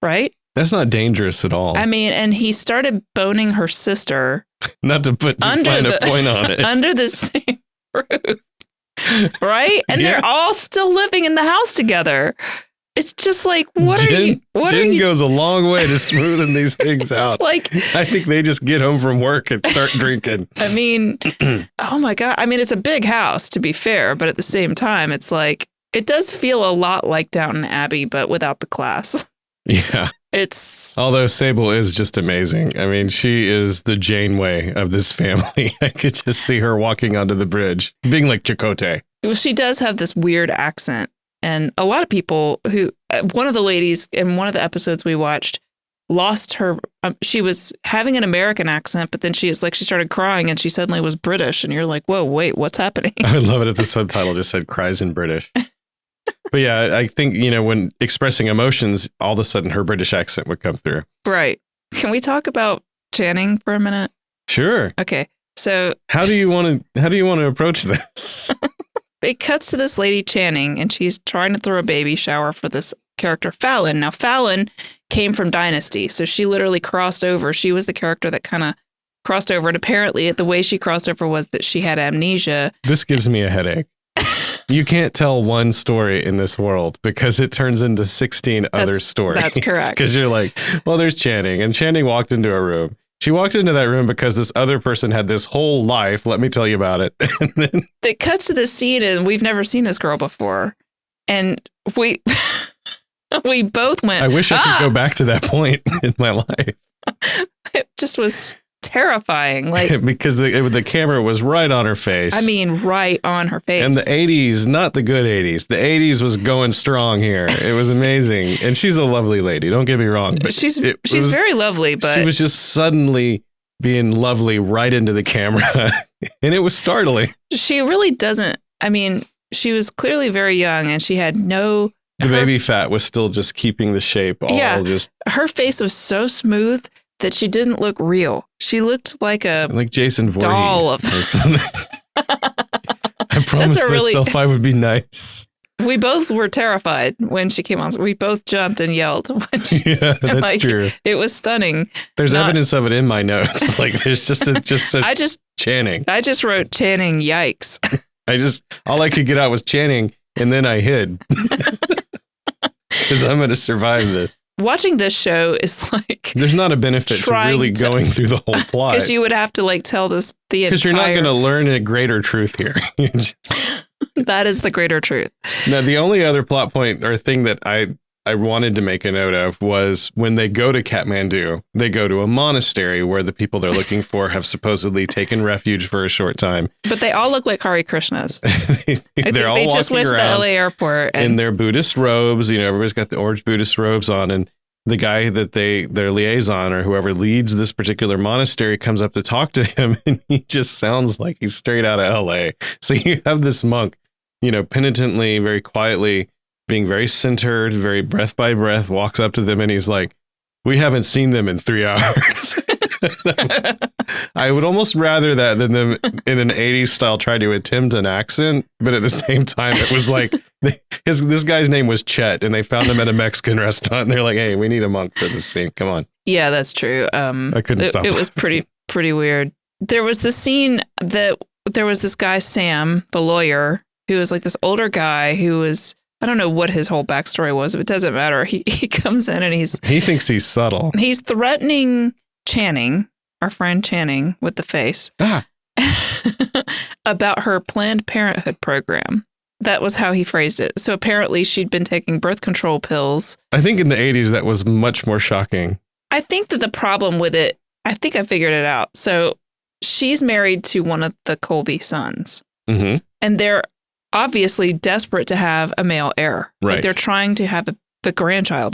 right? That's not dangerous at all. I mean, and he started boning her sister. Not to put too fine a point on it. Under the same roof, right? And they're all still living in the house together. It's just like, Jen goes a long way to smoothing these things out. I think they just get home from work and start drinking. I mean, oh my God. I mean, it's a big house, to be fair, but at the same time, it's like, it does feel a lot like Downton Abbey, but without the class. Yeah. Although Sable is just amazing. I mean, she is the Janeway of this family. I could just see her walking onto the bridge, being like Chakotay. Well, she does have this weird accent. And a lot of people one of the ladies in one of the episodes we watched lost her. She was having an American accent, but then she started crying and she suddenly was British. And you're like, whoa, wait, what's happening? I would love it if the subtitle just said cries in British. But yeah, I think, when expressing emotions, all of a sudden her British accent would come through. Right. Can we talk about Channing for a minute? Sure. Okay. So how do you want to approach this? It cuts to this lady Channing, and she's trying to throw a baby shower for this character Fallon. Now, Fallon came from Dynasty, so she literally crossed over. She was the character that kind of crossed over, and apparently the way she crossed over was that she had amnesia. This gives me a headache. You can't tell one story in this world because it turns into 16 other stories. That's correct. Because you're like, well, there's Channing, and Channing walked into a room. She walked into that room because this other person had this whole life. Let me tell you about it. And then it cuts to this scene, and we've never seen this girl before. And we both went, I wish I could go back to that point in my life. It just was terrifying. Because the camera was right on her face. I mean, right on her face. And the 80s, not the good 80s. The 80s was going strong here. It was amazing. And she's a lovely lady. Don't get me wrong. But she's very lovely, but she was just suddenly being lovely right into the camera. And it was startling. She really doesn't. I mean, she was clearly very young and she had no... The baby fat was still just keeping the shape her face was so smooth that she didn't look real. She looked like Jason Voorhees doll or something. I promised myself I would be nice. We both were terrified when she came on. We both jumped and yelled. Yeah, that's true. It was stunning. There's evidence of it in my notes. There's just Channing. I just wrote Channing. Yikes. All I could get out was Channing, and then I hid because I'm going to survive this. Watching this show is there's not a benefit to really going through the whole plot because you would have to tell the entire, because you're not going to learn a greater truth here. That is the greater truth. Now, the only other plot point or thing that I I wanted to make a note of was when they go to Kathmandu, they go to a monastery where the people they're looking for have supposedly taken refuge for a short time. But they all look like Hare Krishnas. They're all they just went to the LA airport in their Buddhist robes. You know, everybody's got the orange Buddhist robes on, and the guy that their liaison or whoever leads this particular monastery comes up to talk to him, and he just sounds like he's straight out of LA. So you have this monk, you know, penitently, very quietly, being very centered, very breath by breath, walks up to them and he's like, "We haven't seen them in 3 hours." I would almost rather that than them in an 80s style try to attempt an accent. But at the same time, it was like this guy's name was Chet and they found him at a Mexican restaurant. And they're like, "Hey, we need a monk for this scene. Come on." Yeah, that's true. I couldn't stop. It was pretty weird. There was this scene that there was this guy, Sam, the lawyer, who was like this older guy who was, I don't know what his whole backstory was. It doesn't matter. He comes in and he thinks he's subtle. He's threatening Channing, our friend Channing, with the face about her Planned Parenthood program. That was how he phrased it. So apparently she'd been taking birth control pills. I think in the 80s that was much more shocking. I think that the problem with it, I think I figured it out. So she's married to one of the Colby sons. Mm-hmm. And they're obviously desperate to have a male heir. Right. Like they're trying to have the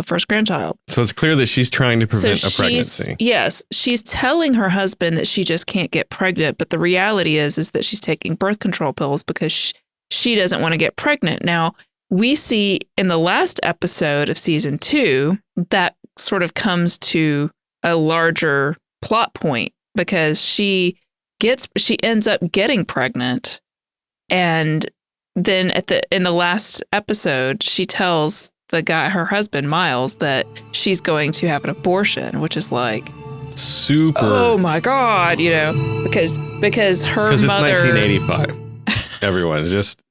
first grandchild. So it's clear that she's trying to prevent a pregnancy. Yes. She's telling her husband that she just can't get pregnant. But the reality is that she's taking birth control pills because she doesn't want to get pregnant. Now, we see in the last episode of season 2, that sort of comes to a larger plot point because she ends up getting pregnant. And then in the last episode, she tells the guy, her husband, Miles, that she's going to have an abortion, which is like super. Oh my God, you know, because her mother. Because it's 1985. Everyone just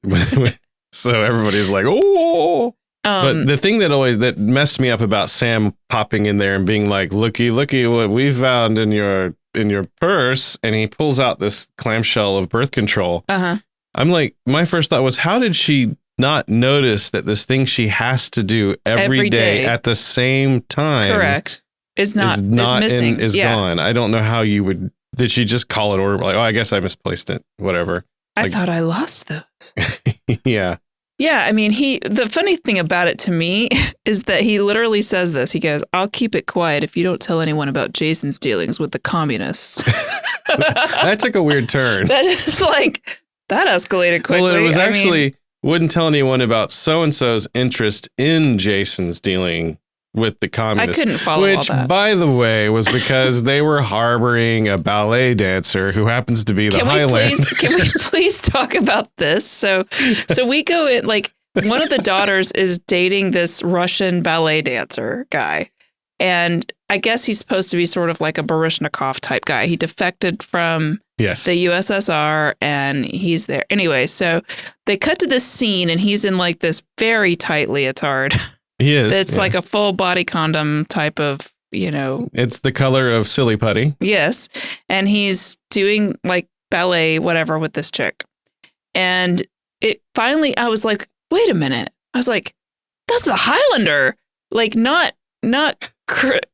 so everybody's like, oh. But the thing that messed me up about Sam popping in there and being like, looky what we found in your purse, and he pulls out this clamshell of birth control. I'm like, my first thought was, how did she not notice that this thing she has to do every day at the same time? Correct. Is missing. Is gone. I don't know how you would. Did she just call it order? Like, oh, I guess I misplaced it. Whatever. I thought I lost those. Yeah. Yeah. I mean, the funny thing about it to me is that he literally says this. He goes, "I'll keep it quiet if you don't tell anyone about Jason's dealings with the communists." That took a weird turn. That is like, that escalated quickly. Well, it was wouldn't tell anyone about so-and-so's interest in Jason's dealing with the communists. I couldn't follow all that. Which, by the way, was because they were harboring a ballet dancer who happens to be the Highlander. Can we please talk about this? So we go in, like, one of the daughters is dating this Russian ballet dancer guy. And I guess he's supposed to be sort of like a Baryshnikov type guy. He defected from the USSR and he's there. Anyway, so they cut to this scene and he's in like this very tight leotard. He is. It's like a full body condom type of, you know. It's the color of silly putty. Yes. And he's doing like ballet, whatever, with this chick. And it finally, I was like, wait a minute. I was like, that's the Highlander. Like not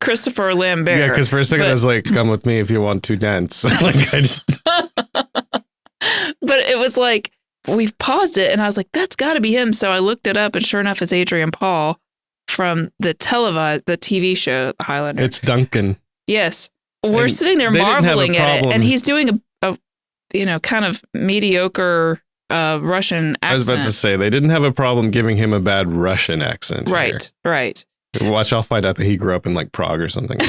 Christopher Lambert. Yeah, because for a second I was like, come with me if you want to dance. Like I just. But it was like, we've paused it and I was like, that's got to be him. So I looked it up and sure enough, it's Adrian Paul from the TV show, The Highlander. It's Duncan. Yes. We're sitting there marveling at it and he's doing a kind of mediocre Russian accent. I was about to say, they didn't have a problem giving him a bad Russian accent. Right. Watch, I'll find out that he grew up in like Prague or something.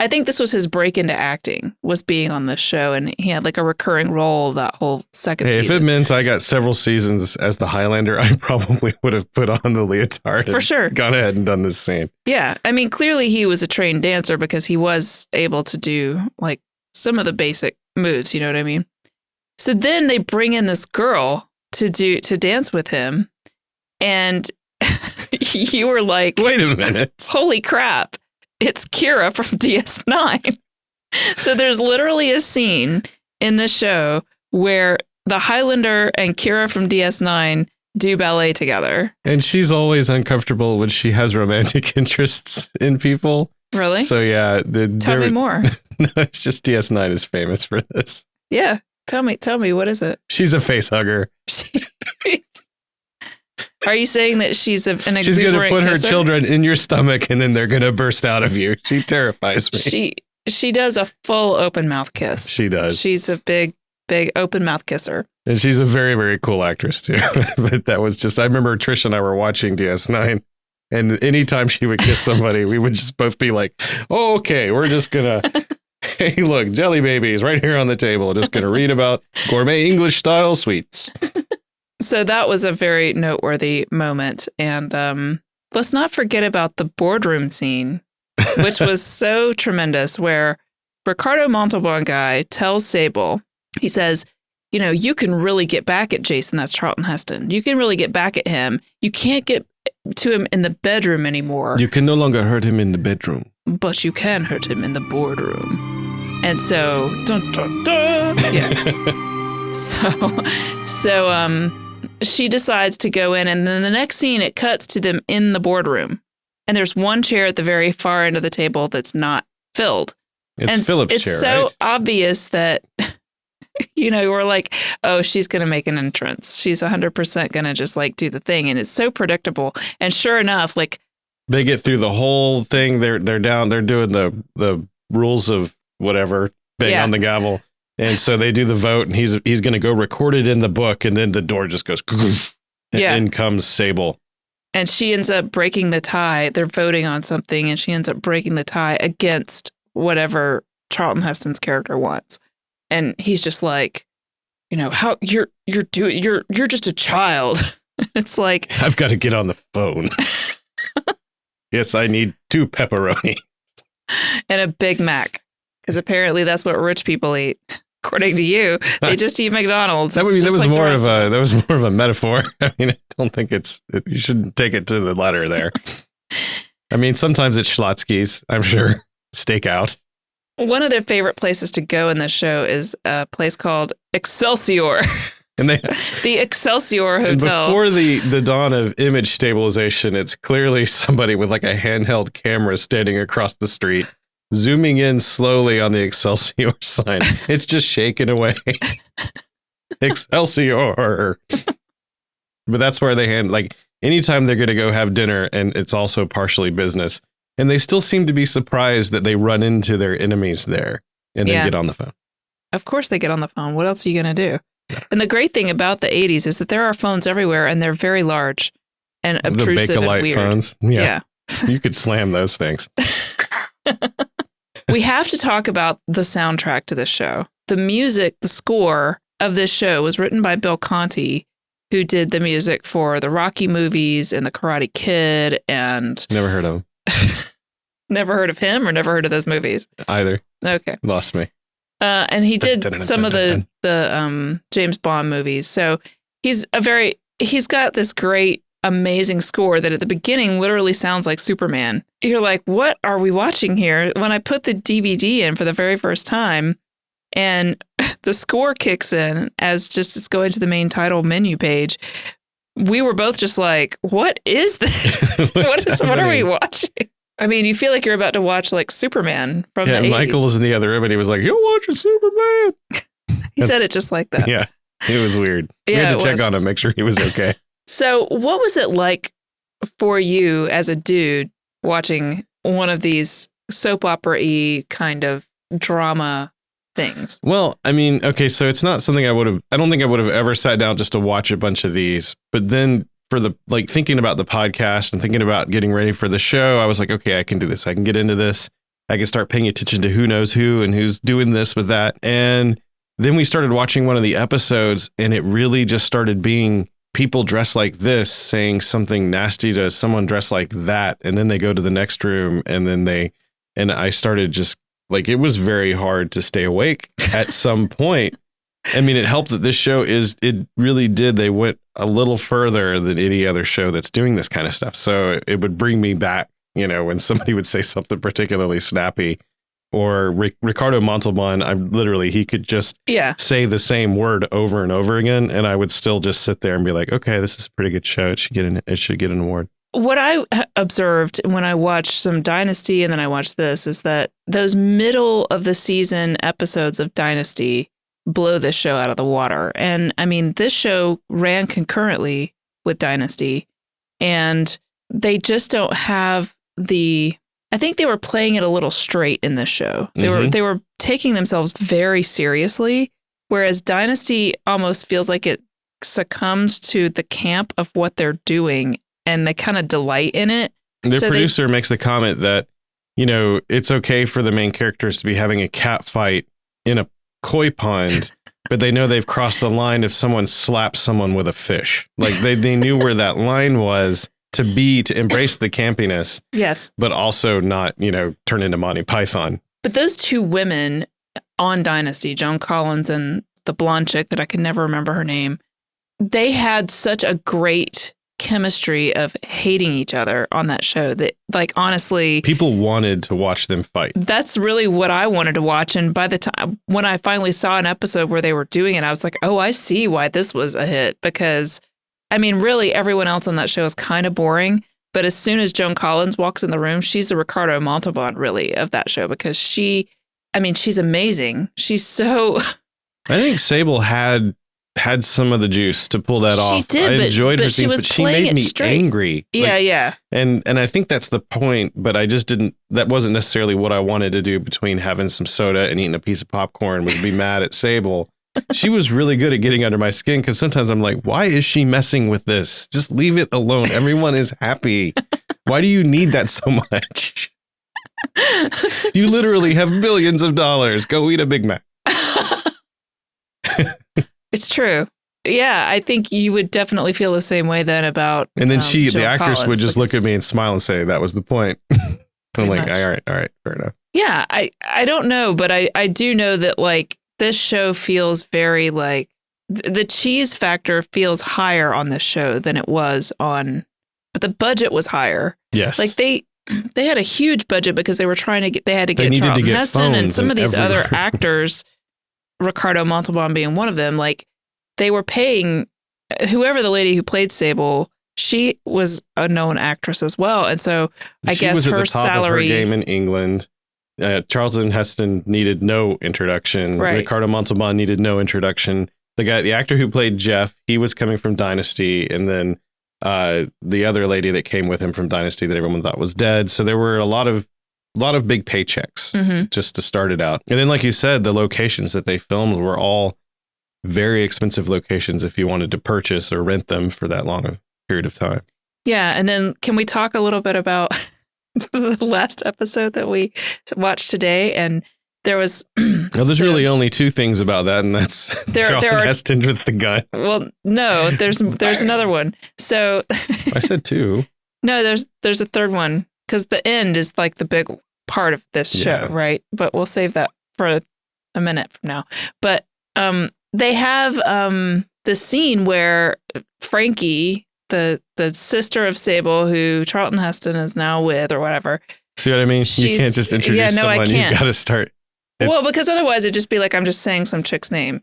I think this was his break into acting, was being on this show, and he had like a recurring role that whole second season. If it meant I got several seasons as the Highlander, I probably would have put on the leotard. For sure. Gone ahead and done this scene. Yeah. I mean, clearly he was a trained dancer because he was able to do like some of the basic moves, you know what I mean? So then they bring in this girl to dance with him, and you were like, wait a minute. Holy crap. It's Kira from DS9. So there's literally a scene in the show where the Highlander and Kira from DS9 do ballet together. And she's always uncomfortable when she has romantic interests in people. Really? So yeah. Tell me more. No, it's just DS9 is famous for this. Yeah. Tell me, what is it? She's a face hugger. Are you saying that she's an exuberant She's going to put her kisser? children in your stomach and then they're going to burst out of you. She terrifies me. She does a full open mouth kiss. She does. She's a big open mouth kisser. And she's a very, very cool actress too. But that was just, I remember Trish and I were watching DS9 and anytime she would kiss somebody, we would just both be like, oh, okay, we're just going to, hey, look, jelly babies right here on the table. Just going to read about gourmet English style sweets. So that was a very noteworthy moment. And let's not forget about the boardroom scene, which was so tremendous, where Ricardo Montalban guy tells Sable, he says, you know, you can really get back at Jason. That's Charlton Heston. You can really get back at him. You can't get to him in the bedroom anymore. You can no longer hurt him in the bedroom. But you can hurt him in the boardroom. And so, dun, dun, dun, yeah. So, she decides to go in, and then the next scene, it cuts to them in the boardroom. And there's one chair at the very far end of the table that's not filled. It's Philip's chair, it's so right? obvious that, you know, we're like, oh, she's going to make an entrance. She's 100% going to just like do the thing. And it's so predictable. And sure enough, like, they get through the whole thing. They're down. They're doing the rules of whatever, bang on the gavel. And so they do the vote, and he's going to go record it in the book, and then the door just goes, and in comes Sable. And she ends up breaking the tie. They're voting on something, and she ends up breaking the tie against whatever Charlton Heston's character wants. And he's just like, you know, how you're just a child. It's like, I've got to get on the phone. Yes, I need 2 pepperoni and a Big Mac, because apparently that's what rich people eat. According to you, they just eat McDonald's. That was more of a metaphor. I mean, I don't think you shouldn't take it to the letter there. I mean, sometimes it's Schlotsky's, I'm sure. Stakeout. One of their favorite places to go in this show is a place called Excelsior. And the Excelsior Hotel. Before the dawn of image stabilization, it's clearly somebody with like a handheld camera standing across the street, zooming in slowly on the Excelsior sign. It's just shaking away. Excelsior. But that's where they like anytime they're going to go have dinner, and it's also partially business. And they still seem to be surprised that they run into their enemies there and then get on the phone. Of course they get on the phone. What else are you going to do? And the great thing about the 80s is that there are phones everywhere, and they're very large and obtrusive and weird. The Bakelite phones. Yeah. You could slam those things. We have to talk about the soundtrack to this show. The music, the score of this show was written by Bill Conti, who did the music for the Rocky movies and the Karate Kid. And never heard of him. Never heard of him or never heard of those movies? Either. Okay. Lost me. And he did some of the James Bond movies. So he's got this great, amazing score that at the beginning literally sounds like Superman. You're like, what are we watching here? When I put the DVD in for the very first time and the score kicks in as just it's going to the main title menu page, we were both just like, what is this? What are we watching? I mean, you feel like you're about to watch like Superman from the 80s. Michael was in the other room and he was like, you're watching Superman. He said it just like that. Yeah, it was weird. We had to check on him, make sure he was okay. So what was it like for you as a dude watching one of these soap opera-y kind of drama things? Well, I mean, okay, so it's not something I don't think I would have ever sat down just to watch a bunch of these. But then for the thinking about the podcast and thinking about getting ready for the show, I was like, okay, I can do this. I can get into this. I can start paying attention to who knows who and who's doing this with that. And then we started watching one of the episodes, and it really just started being people dressed like this saying something nasty to someone dressed like that. And then they go to the next room, and I started just it was very hard to stay awake at some point. I mean, it helped that this show it really did. They went a little further than any other show that's doing this kind of stuff. So it would bring me back, when somebody would say something particularly snappy. or Ricardo Montalban, he could just say the same word over and over again, and I would still just sit there and be like, okay, this is a pretty good show. It should get an award. What I observed when I watched some Dynasty and then I watched this is that those middle of the season episodes of Dynasty blow this show out of the water. And I mean, this show ran concurrently with Dynasty, and they just don't have I think they were playing it a little straight in this show. They were taking themselves very seriously, whereas Dynasty almost feels like it succumbs to the camp of what they're doing, and they kind of delight in it. The producer makes the comment that, it's okay for the main characters to be having a cat fight in a koi pond, but they know they've crossed the line if someone slaps someone with a fish. Like they knew where that line was to embrace the campiness. Yes. But also not, turn into Monty Python. But those two women on Dynasty, Joan Collins and the blonde chick that I can never remember her name, they had such a great chemistry of hating each other on that show that, like, honestly, people wanted to watch them fight. That's really what I wanted to watch. And by the time when I finally saw an episode where they were doing it, I was like, oh, I see why this was a hit, because I mean, really everyone else on that show is kind of boring. But as soon as Joan Collins walks in the room, she's the Ricardo Montalban really of that show, because she's amazing. She's so. I think Sable had some of the juice to pull that off. She did, I enjoyed her scenes, but she made me angry. Yeah. And I think that's the point, but I just didn't, that wasn't necessarily what I wanted to do between having some soda and eating a piece of popcorn, was be mad at Sable. She was really good at getting under my skin, because sometimes I'm like, why is she messing with this? Just leave it alone. Everyone is happy. Why do you need that so much? You literally have billions of dollars. Go eat a Big Mac. It's true. Yeah, I think you would definitely feel the same way then about. And then the actress would just look at me and smile and say, that was the point. I'm like, all right, fair enough. Yeah, I don't know, but I do know that, like, this show feels very like the cheese factor feels higher on this show than it was on, but the budget was higher. Yes. Like they had a huge budget because they had to get Charlton Heston and some of these other actors, Ricardo Montalban being one of them. Like, they were paying whoever the lady who played Sable. She was a known actress as well, and so I guess her salary. She was at the top of her game in England. Charlton Heston needed no introduction. Right. Ricardo Montalban needed no introduction. The actor who played Jeff, he was coming from Dynasty, and then the other lady that came with him from Dynasty that everyone thought was dead. So there were a lot of big paychecks just to start it out. And then, like you said, the locations that they filmed were all very expensive locations if you wanted to purchase or rent them for that long a period of time. Yeah. And then can we talk a little bit about the last episode that we watched today? And there was there's really only two things about that, and that's Charlton Heston with the gun. Well, no, there's another one. So I said two. No, there's a third one, because the end is like the big part of this show, right? But we'll save that for a minute from now. But they have the scene where Frankie, the sister of Sable, who Charlton Heston is now with or whatever. See what I mean? You can't just introduce someone. You got to start. Well, because otherwise it'd just be like, I'm just saying some chick's name.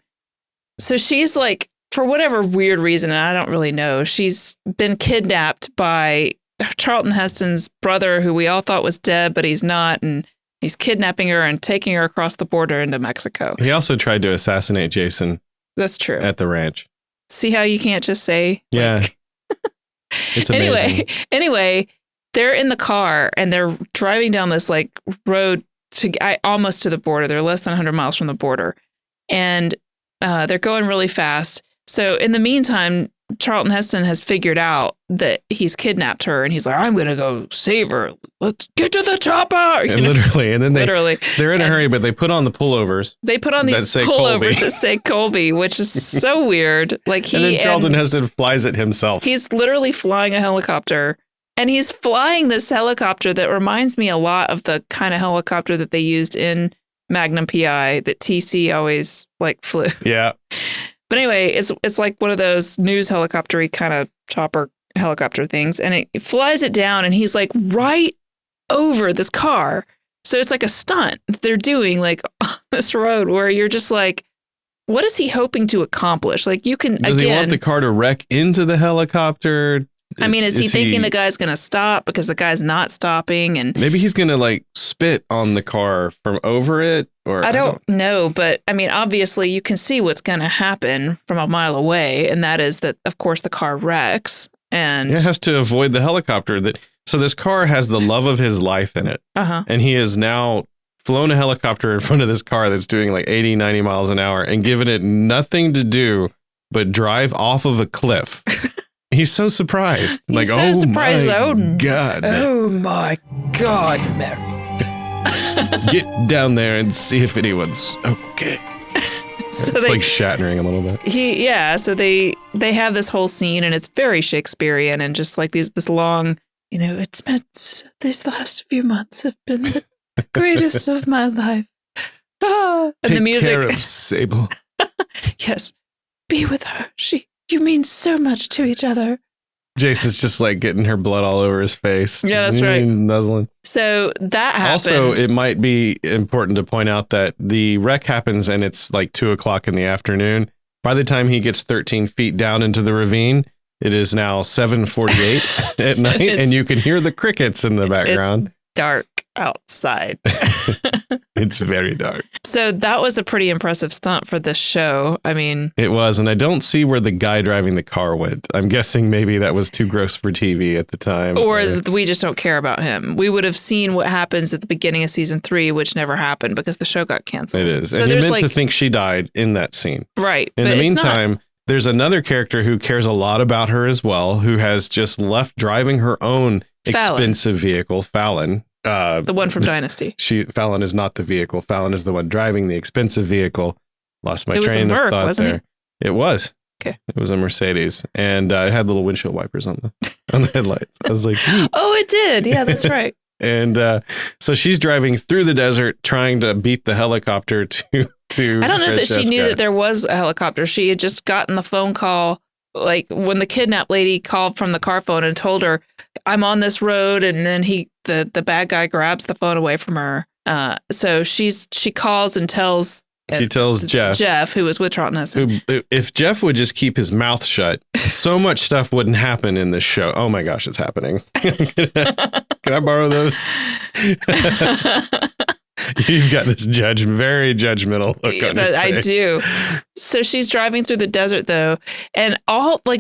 So she's like, for whatever weird reason, and I don't really know, she's been kidnapped by Charlton Heston's brother, who we all thought was dead, but he's not. And he's kidnapping her and taking her across the border into Mexico. He also tried to assassinate Jason. That's true. At the ranch. See how you can't just say? Yeah. It's amazing. Anyway, they're in the car and they're driving down this like road almost to the border. They're less than 100 miles from the border, and they're going really fast. So in the meantime, Charlton Heston has figured out that he's kidnapped her, and he's like, I'm going to go save her. Let's get to the chopper. And then they're in a hurry, but they put on the pullovers. They put on these pullovers that say Colby, which is so weird. Like and then Charlton Heston flies it himself. He's literally flying a helicopter, and he's flying this helicopter that reminds me a lot of the kind of helicopter that they used in Magnum PI that TC always like flew. Yeah. But anyway, it's like one of those news helicopter-y kind of chopper helicopter things. And it flies it down, and he's like right over this car. So it's like a stunt they're doing like on this road where you're just like, what is he hoping to accomplish? Like you can, Does he want the car to wreck into the helicopter? I mean, is he thinking the guy's going to stop because the guy's not stopping? And maybe he's going to like spit on the car from over it. Or I don't know. But I mean, obviously you can see what's going to happen from a mile away. And that is that, of course, the car wrecks and it has to avoid the helicopter. So this car has the love of his life in it. And he has now flown a helicopter in front of this car that's doing like 80, 90 miles an hour and given it nothing to do but drive off of a cliff. He's so surprised. He's like, so surprised. My God. Oh my God, Mary. Get down there and see if anyone's okay. So it's like shattering a little bit. So they have this whole scene and it's very Shakespearean and just like this long, it's meant these last few months have been the greatest of my life. And Take the music. care of Sable. Yes. Be with her. You mean so much to each other. Jason's just like getting her blood all over his face. Yeah, that's right. Nuzzling. So that happened. Also, it might be important to point out that the wreck happens and it's like 2:00 in the afternoon. By the time he gets 13 feet down into the ravine, it is now 7:48 at night, and you can hear the crickets in the background. It's dark outside. It's very dark. So that was a pretty impressive stunt for this show. I mean, it was, and I don't see where the guy driving the car went. I'm guessing maybe that was too gross for TV at the time. Or we just don't care about him. We would have seen what happens at the beginning of season 3, which never happened because the show got canceled. It is. So and you're meant to think she died in that scene. Right. In the meantime, there's another character who cares a lot about her as well, who has just left driving her own expensive vehicle, Fallon. The one from Dynasty. Fallon is not the vehicle. Fallon is the one driving the expensive vehicle. Lost my train of thought there. It was. Okay. It was a Mercedes, and it had little windshield wipers on the headlights. I was like, oh, it did. Yeah, that's right. And so she's driving through the desert, trying to beat the helicopter to. I don't know that she knew that there was a helicopter. She had just gotten the phone call. Like when the kidnapped lady called from the car phone and told her, I'm on this road. And then the bad guy grabs the phone away from her. So she calls and tells. She tells Jeff, who was with Charlton Heston. If Jeff would just keep his mouth shut, so much stuff wouldn't happen in this show. Oh my gosh, it's happening. Can I borrow those? You've got this very judgmental look on your face. I do. So she's driving through the desert, though, and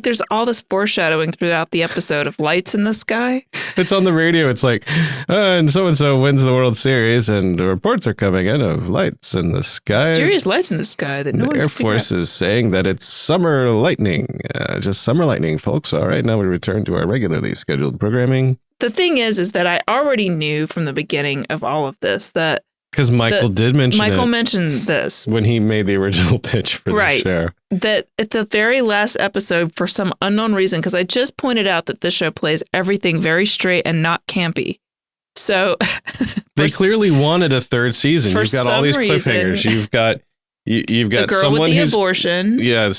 there's all this foreshadowing throughout the episode of lights in the sky. It's on the radio. It's like, and so wins the World Series, and reports are coming in of lights in the sky. Mysterious lights in the sky that no one. The Air Force is saying that it's summer lightning, just summer lightning, folks. All right, now we return to our regularly scheduled programming. The thing is that I already knew from the beginning of all of this that because Michael mentioned this when he made the original pitch for the show. That at the very last episode, for some unknown reason, because I just pointed out that this show plays everything very straight and not campy. So they clearly wanted a third season. You've got all these cliffhangers. You've got the girl with the abortion. Yeah,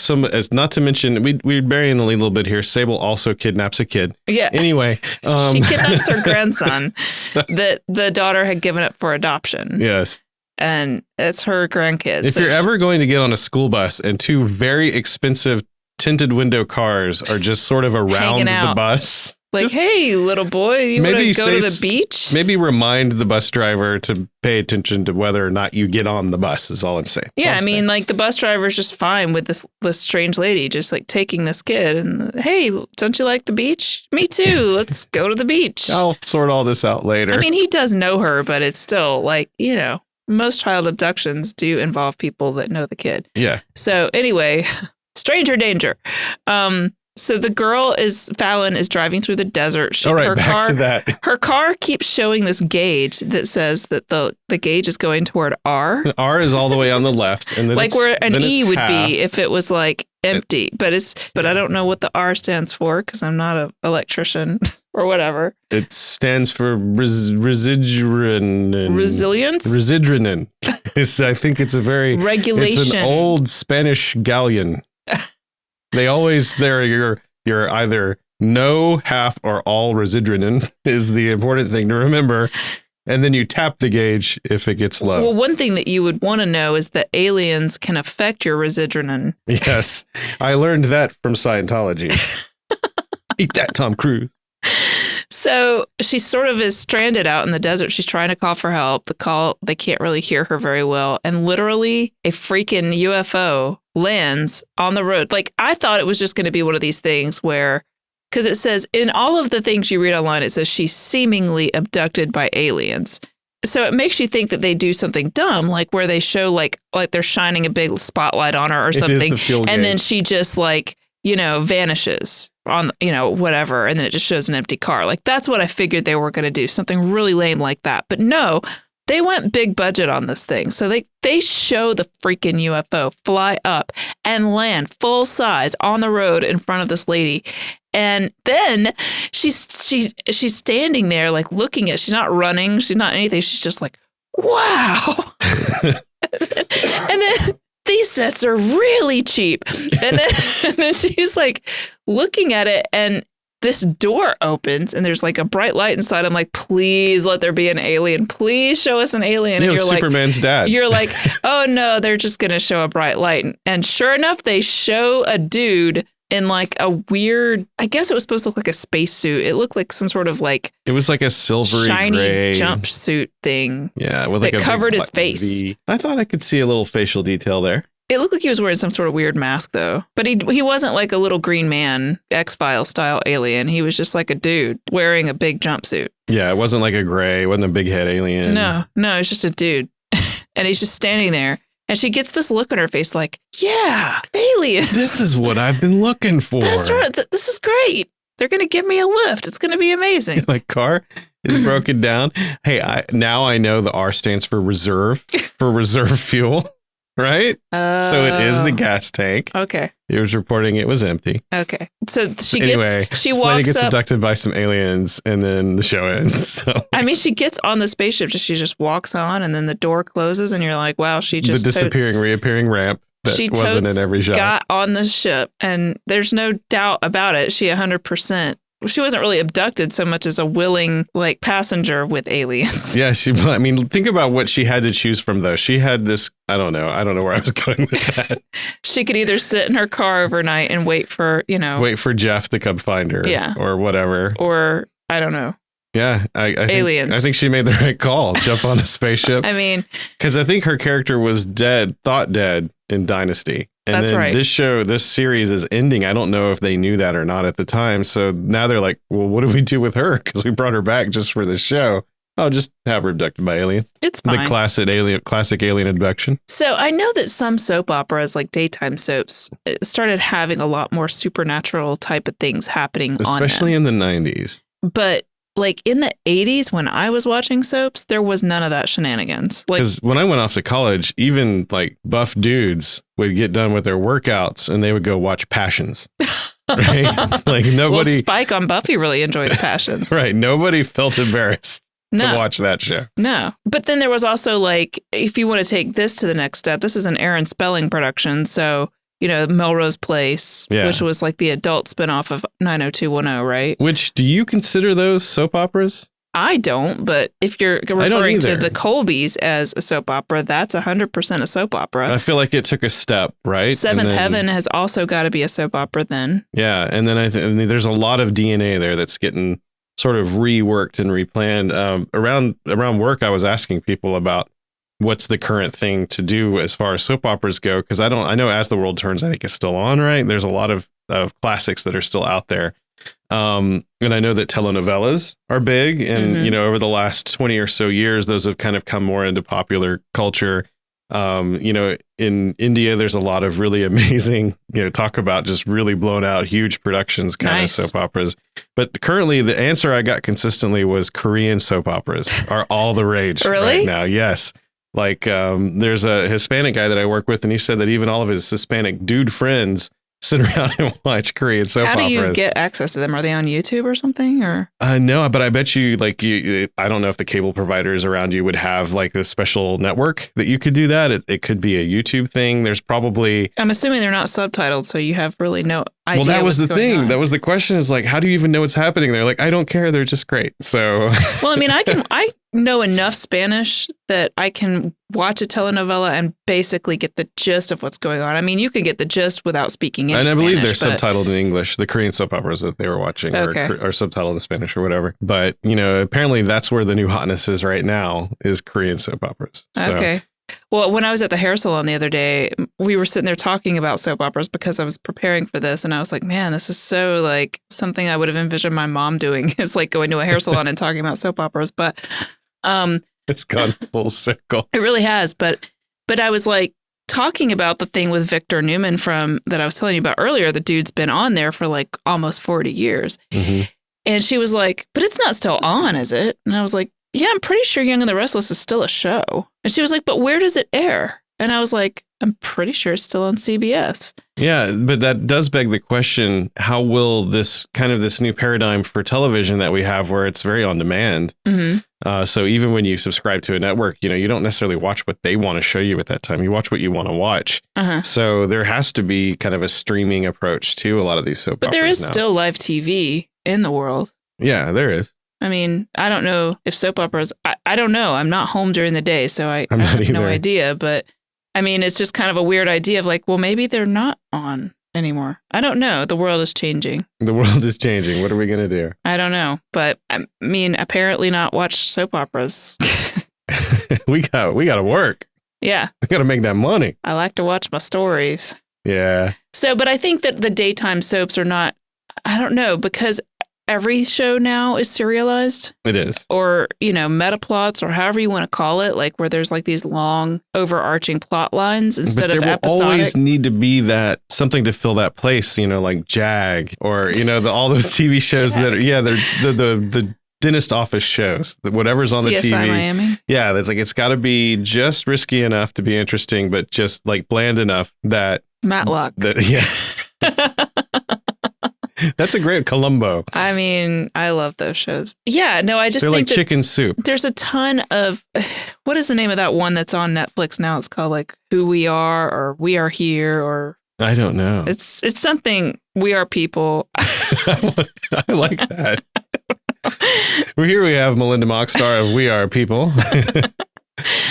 not to mention we're burying the lead a little bit here. Sable also kidnaps a kid. Yeah. Anyway, she kidnaps her grandson that the daughter had given up for adoption. Yes. And it's her grandkid. If you're ever going to get on a school bus and two very expensive tinted window cars are just sort of around the bus. Like, hey, little boy, you want to go to the beach? Maybe remind the bus driver to pay attention to whether or not you get on the bus is all I'm saying. Yeah, I mean, like the bus driver's just fine with this strange lady just like taking this kid and, hey, don't you like the beach? Me too. Let's go to the beach. I'll sort all this out later. I mean, he does know her, but it's still like, most child abductions do involve people that know the kid. Yeah. So anyway, stranger danger. So the girl Fallon is driving through the desert. All right, back to that. Her car keeps showing this gauge that says that the gauge is going toward R. R is all the way on the left, and then like where an E would be if it was like empty. But I don't know what the R stands for because I'm not an electrician or whatever. It stands for residrinin. Resilience? Residrinin. I think it's a very regulation. It's an old Spanish galleon. You're either no, half, or all residrinin is the important thing to remember. And then you tap the gauge if it gets low. Well, one thing that you would want to know is that aliens can affect your residuum. Yes. I learned that from Scientology. Eat that, Tom Cruise. So she sort of is stranded out in the desert. She's trying to call for help. They can't really hear her very well. And literally a freaking UFO lands on the road. Like, I thought it was just going to be one of these things where, because it says in all of the things you read online, it says she's seemingly abducted by aliens. So it makes you think that they do something dumb, like where they show like they're shining a big spotlight on her or something. And then she just vanishes on, whatever. And then it just shows an empty car. Like, that's what I figured they were going to do. Something really lame like that. But no, they went big budget on this thing. So they show the freaking UFO fly up and land full size on the road in front of this lady. And then she's standing there like looking at, she's not running. She's not anything. She's just like, wow. And then these sets are really cheap. And then she's like looking at it, and this door opens and there's like a bright light inside. I'm like, please let there be an alien. Please show us an alien. And you're Superman's dad. You're like, oh no, they're just going to show a bright light. And sure enough, they show a dude in like a weird, I guess it was supposed to look like a spacesuit. It looked like some sort of like, it was like a silvery shiny gray jumpsuit thing. Yeah, with like that a covered his face. V. I thought I could see a little facial detail there. It looked like he was wearing some sort of weird mask, though. But he wasn't like a little green man, X-Files style alien. He was just like a dude wearing a big jumpsuit. Yeah, it wasn't like a gray. It wasn't a big head alien. No, it's just a dude. And he's just standing there. And she gets this look on her face like, yeah, aliens. This is what I've been looking for. That's right. This is great. They're going to give me a lift. It's going to be amazing. My car is broken down. Hey, now I know the R stands for reserve fuel. Right? So it is the gas tank. Okay. It was reporting it was empty. Okay. So she Slady gets abducted by some aliens, and then the show ends. So. I mean, she gets on the spaceship. She just walks on, and then the door closes, and you're like, wow, she just the disappearing, reappearing ramp that wasn't in every shot. Got on the ship, and there's no doubt about it. She 100%. She wasn't really abducted so much as a willing like passenger with aliens. Yeah, I mean, think about what she had to choose from though. She had this, I don't know where I was going with that. She could either sit in her car overnight and wait for Jeff to come find her. Yeah. Or whatever. Or I don't know. Yeah, aliens. I think she made the right call. Jump on a spaceship. I mean, because I think her character was thought dead in Dynasty. And that's then right. This series is ending. I don't know if they knew that or not at the time. So now they're like, well, what do we do with her? Because we brought her back just for the show. I'll just have her abducted by aliens. It's fine. The classic alien abduction. So I know that some soap operas, like daytime soaps, started having a lot more supernatural type of things happening especially on them. In the 90s. But like in the 80s, when I was watching soaps, there was none of that shenanigans. Because when I went off to college, even like buff dudes would get done with their workouts and they would go watch Passions. Right? Like nobody. Well, Spike on Buffy really enjoys Passions. Right. Nobody felt embarrassed to watch that show. No. But then there was also like, if you want to take this to the next step, this is an Aaron Spelling production. So, Melrose Place, which was like the adult spinoff of 90210, right? Which, do you consider those soap operas? I don't, but if you're referring to the Colbys as a soap opera, that's 100% a soap opera. I feel like it took a step, right? Seventh Heaven has also got to be a soap opera then. Yeah, and then I think there's a lot of DNA there that's getting sort of reworked and replanned. Around work, I was asking people about what's the current thing to do as far as soap operas go, because I know As the World Turns, I think, is still on, right? There's a lot of classics that are still out there. And I know that telenovelas are big, and over the last 20 or so years, those have kind of come more into popular culture. In India, there's a lot of really amazing, talk about just really blown out, huge productions kind of soap operas. But currently, the answer I got consistently was Korean soap operas are all the rage right now. Yes. Like there's a Hispanic guy that I work with, and he said that even all of his Hispanic dude friends sit around and watch Korean soap operas. How do you get access to them? Are they on YouTube or something? Or no, but I bet you, like, I don't know if the cable providers around you would have like this special network that you could do that. It could be a YouTube thing. There's probably. I'm assuming they're not subtitled, so you have really no idea. Well, that was the thing. On. That was the question. Is like, how do you even know what's happening? They're like, I don't care. They're just great. So. Well, I mean, I know enough Spanish that I can watch a telenovela and basically get the gist of what's going on. I mean, you can get the gist without speaking any and I Spanish. believe they're subtitled in English, the Korean soap operas that they were watching are subtitled in Spanish or whatever. But, apparently that's where the new hotness is right now is Korean soap operas. So. Okay. Well, when I was at the hair salon the other day, we were sitting there talking about soap operas because I was preparing for this. And I was like, man, this is so like something I would have envisioned my mom doing is like going to a hair salon and talking about soap operas. But it's gone full circle. It really has. But I was like talking about the thing with Victor Newman from that I was telling you about earlier. The dude's been on there for like almost 40 years. Mm-hmm. And she was like, but it's not still on, is it? And I was like, yeah, I'm pretty sure Young and the Restless is still a show. And she was like, but where does it air? And I was like, I'm pretty sure it's still on CBS. Yeah, but that does beg the question, how will this new paradigm for television that we have where it's very on demand? Mm-hmm. So even when you subscribe to a network, you don't necessarily watch what they want to show you at that time. You watch what you want to watch. Uh-huh. So there has to be kind of a streaming approach to a lot of these soap operas. But there is now. Still live TV in the world. Yeah, there is. I mean, I don't know if soap operas, I don't know. I'm not home during the day, so I have no idea. But I mean, it's just kind of a weird idea of like, well, maybe they're not on anymore. I don't know. The world is changing. The world is changing. What are we going to do? I don't know. But I mean, apparently not watch soap operas. we got to work. Yeah. We got to make that money. I like to watch my stories. Yeah. So, but I think that the daytime soaps are not, I don't know, because every show now is serialized. It is. Or, meta plots or however you want to call it, like where there's like these long overarching plot lines instead of episodic. There will always need to be that something to fill that place, like Jag or, all those TV shows that are, they're the dentist office shows, whatever's on the TV. CSI Miami. Yeah, that's like, it's got to be just risky enough to be interesting, but just like bland enough that. Matlock. Yeah. That's a great Columbo. I mean, I love those shows. Yeah, no, I just They're think like chicken soup. There's a ton of, what is the name of that one that's on Netflix now? It's called like Who We Are or We Are Here or. I don't know. It's something, We Are People. I like that. Here we have Melinda Mockstar of We Are People.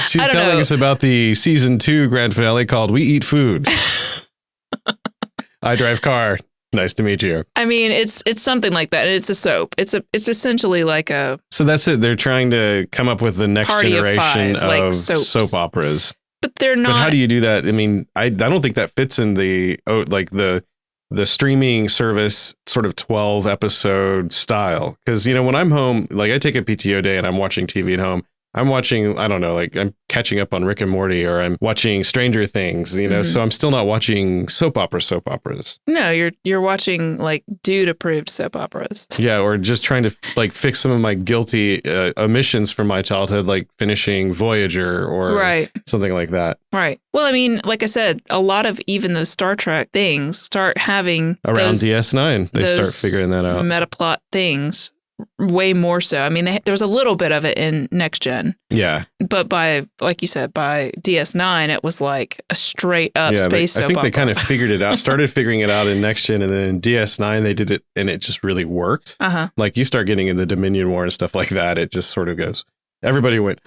She's telling us about the season 2 grand finale called We Eat Food. I drive car. Nice to meet you. I mean, it's something like that. It's a soap. It's essentially like a. So that's it. They're trying to come up with the next generation of soap operas. But they're not. But how do you do that? I mean, I don't think that fits in the streaming service sort of 12 episode style. Because when I'm home, like I take a PTO day and I'm watching TV at home. I'm watching, I don't know, like I'm catching up on Rick and Morty or I'm watching Stranger Things, mm-hmm. So I'm still not watching soap operas. No, you're watching like dude approved soap operas. Yeah, or just trying to like fix some of my guilty omissions from my childhood, like finishing Voyager or something like that. Right. Well, I mean, like I said, a lot of even those Star Trek things start having around DS9. They start figuring that out. Meta plot things. Way more so. I mean, there was a little bit of it in Next Gen. Yeah. But like you said, by DS9, it was like a straight up space soap opera. I think they kind of figured it out, started figuring it out in Next Gen, and then in DS9, they did it, and it just really worked. Uh-huh. Like, you start getting in the Dominion War and stuff like that, it just sort of goes, everybody went,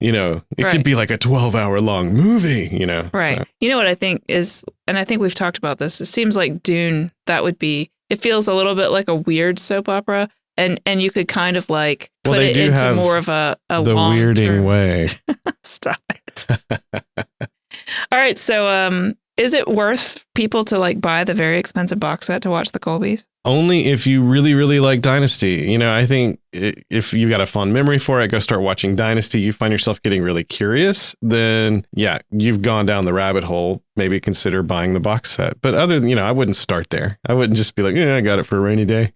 it could be like a 12-hour long movie, Right. So. You know what I think is, and I think we've talked about this, it seems like Dune, it feels a little bit like a weird soap opera. And you could kind of like put it into more of a the long weirding way. Stop it. All right. So is it worth people to like buy the very expensive box set to watch the Colbys? Only if you really, really like Dynasty. I think if you've got a fond memory for it, go start watching Dynasty. You find yourself getting really curious, then you've gone down the rabbit hole. Maybe consider buying the box set. But other than, I wouldn't start there. I wouldn't just be like, I got it for a rainy day,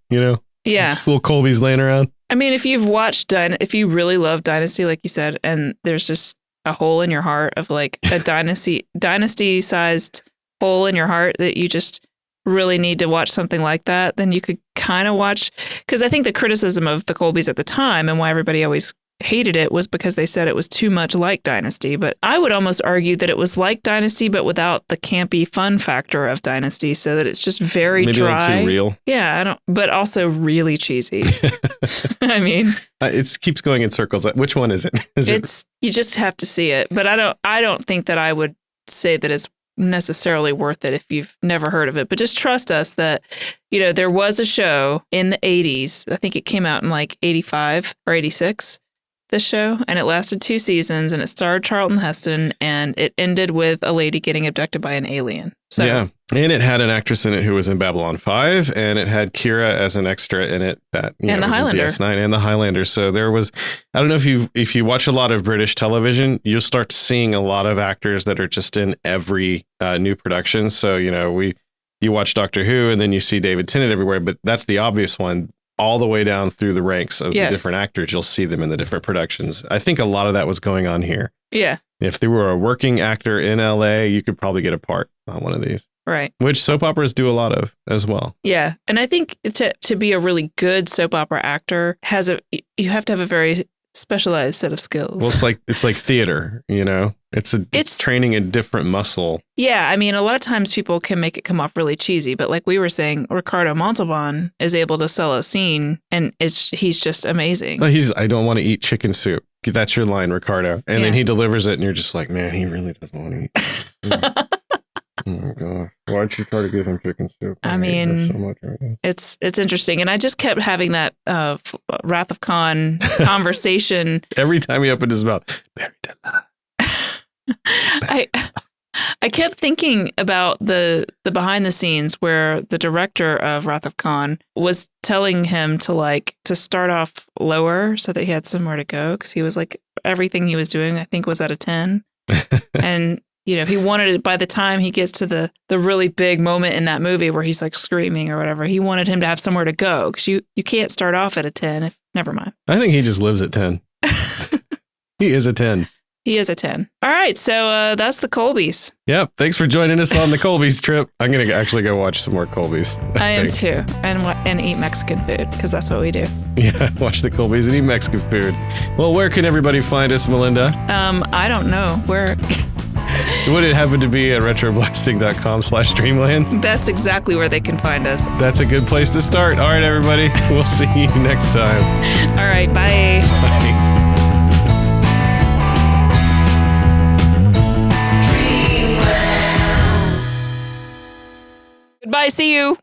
Yeah. Just little Colbys laying around. I mean, if you've watched if you really love Dynasty, like you said, and there's just a hole in your heart of like a Dynasty sized hole in your heart that you just really need to watch something like that, then you could kind of watch, because I think the criticism of the Colbys at the time and why everybody always hated it was because they said it was too much like Dynasty. But I would almost argue that it was like Dynasty, but without the campy fun factor of Dynasty, so that it's just very Maybe dry. not too real. Yeah, but also really cheesy. I mean, it keeps going in circles. Which one is it? You just have to see it. But I don't think that I would say that it's necessarily worth it if you've never heard of it. But just trust us that, there was a show in the 80s. I think it came out in like 85 or 86. This show, and it lasted 2 seasons, and it starred Charlton Heston, and it ended with a lady getting abducted by an alien. So yeah, and it had an actress in it who was in Babylon 5, and it had Kira as an extra in it that and the Highlander DS9 and the Highlander. So there was, I don't know if you watch a lot of British television, you'll start seeing a lot of actors that are just in every new production. So you watch Doctor Who, and then you see David Tennant everywhere, but that's the obvious one. All the way down through the ranks of the different actors, you'll see them in the different productions. I think a lot of that was going on here. Yeah. If there were a working actor in LA, you could probably get a part on one of these. Right. Which soap operas do a lot of as well. Yeah. And I think to be a really good soap opera actor you have to have a very specialized set of skills. Well, it's like theater, it's training a different muscle. Yeah, I mean, a lot of times people can make it come off really cheesy, but like we were saying, Ricardo Montalban is able to sell a scene, and he's just amazing. I don't want to eat chicken soup. That's your line, Ricardo. And then he delivers it, and you're just like, man, he really doesn't want to eat. Oh my gosh. Why'd you try to give him chicken soup? I mean, so much right now. It's interesting. And I just kept having that Wrath of Khan conversation. Every time he opened his mouth, buried alive. I kept thinking about the behind the scenes where the director of Wrath of Khan was telling him to start off lower so that he had somewhere to go, because he was like, everything he was doing, I think, was at a 10. And he wanted it, by the time he gets to the really big moment in that movie where he's like screaming or whatever, he wanted him to have somewhere to go, because you can't start off at a 10. Never mind. I think he just lives at 10. He is a 10. He is a 10. All right. So that's the Colbys. Yep. Thanks for joining us on the Colbys trip. I'm going to actually go watch some more Colbys. I am too. And eat Mexican food, because that's what we do. Yeah. Watch the Colbys and eat Mexican food. Well, where can everybody find us, Melinda? I don't know. Where... Would it happen to be at retroblasting.com/Dreamland? That's exactly where they can find us. That's a good place to start. All right, everybody. We'll see you next time. All right. Bye. Bye. Dreamland. Goodbye. See you.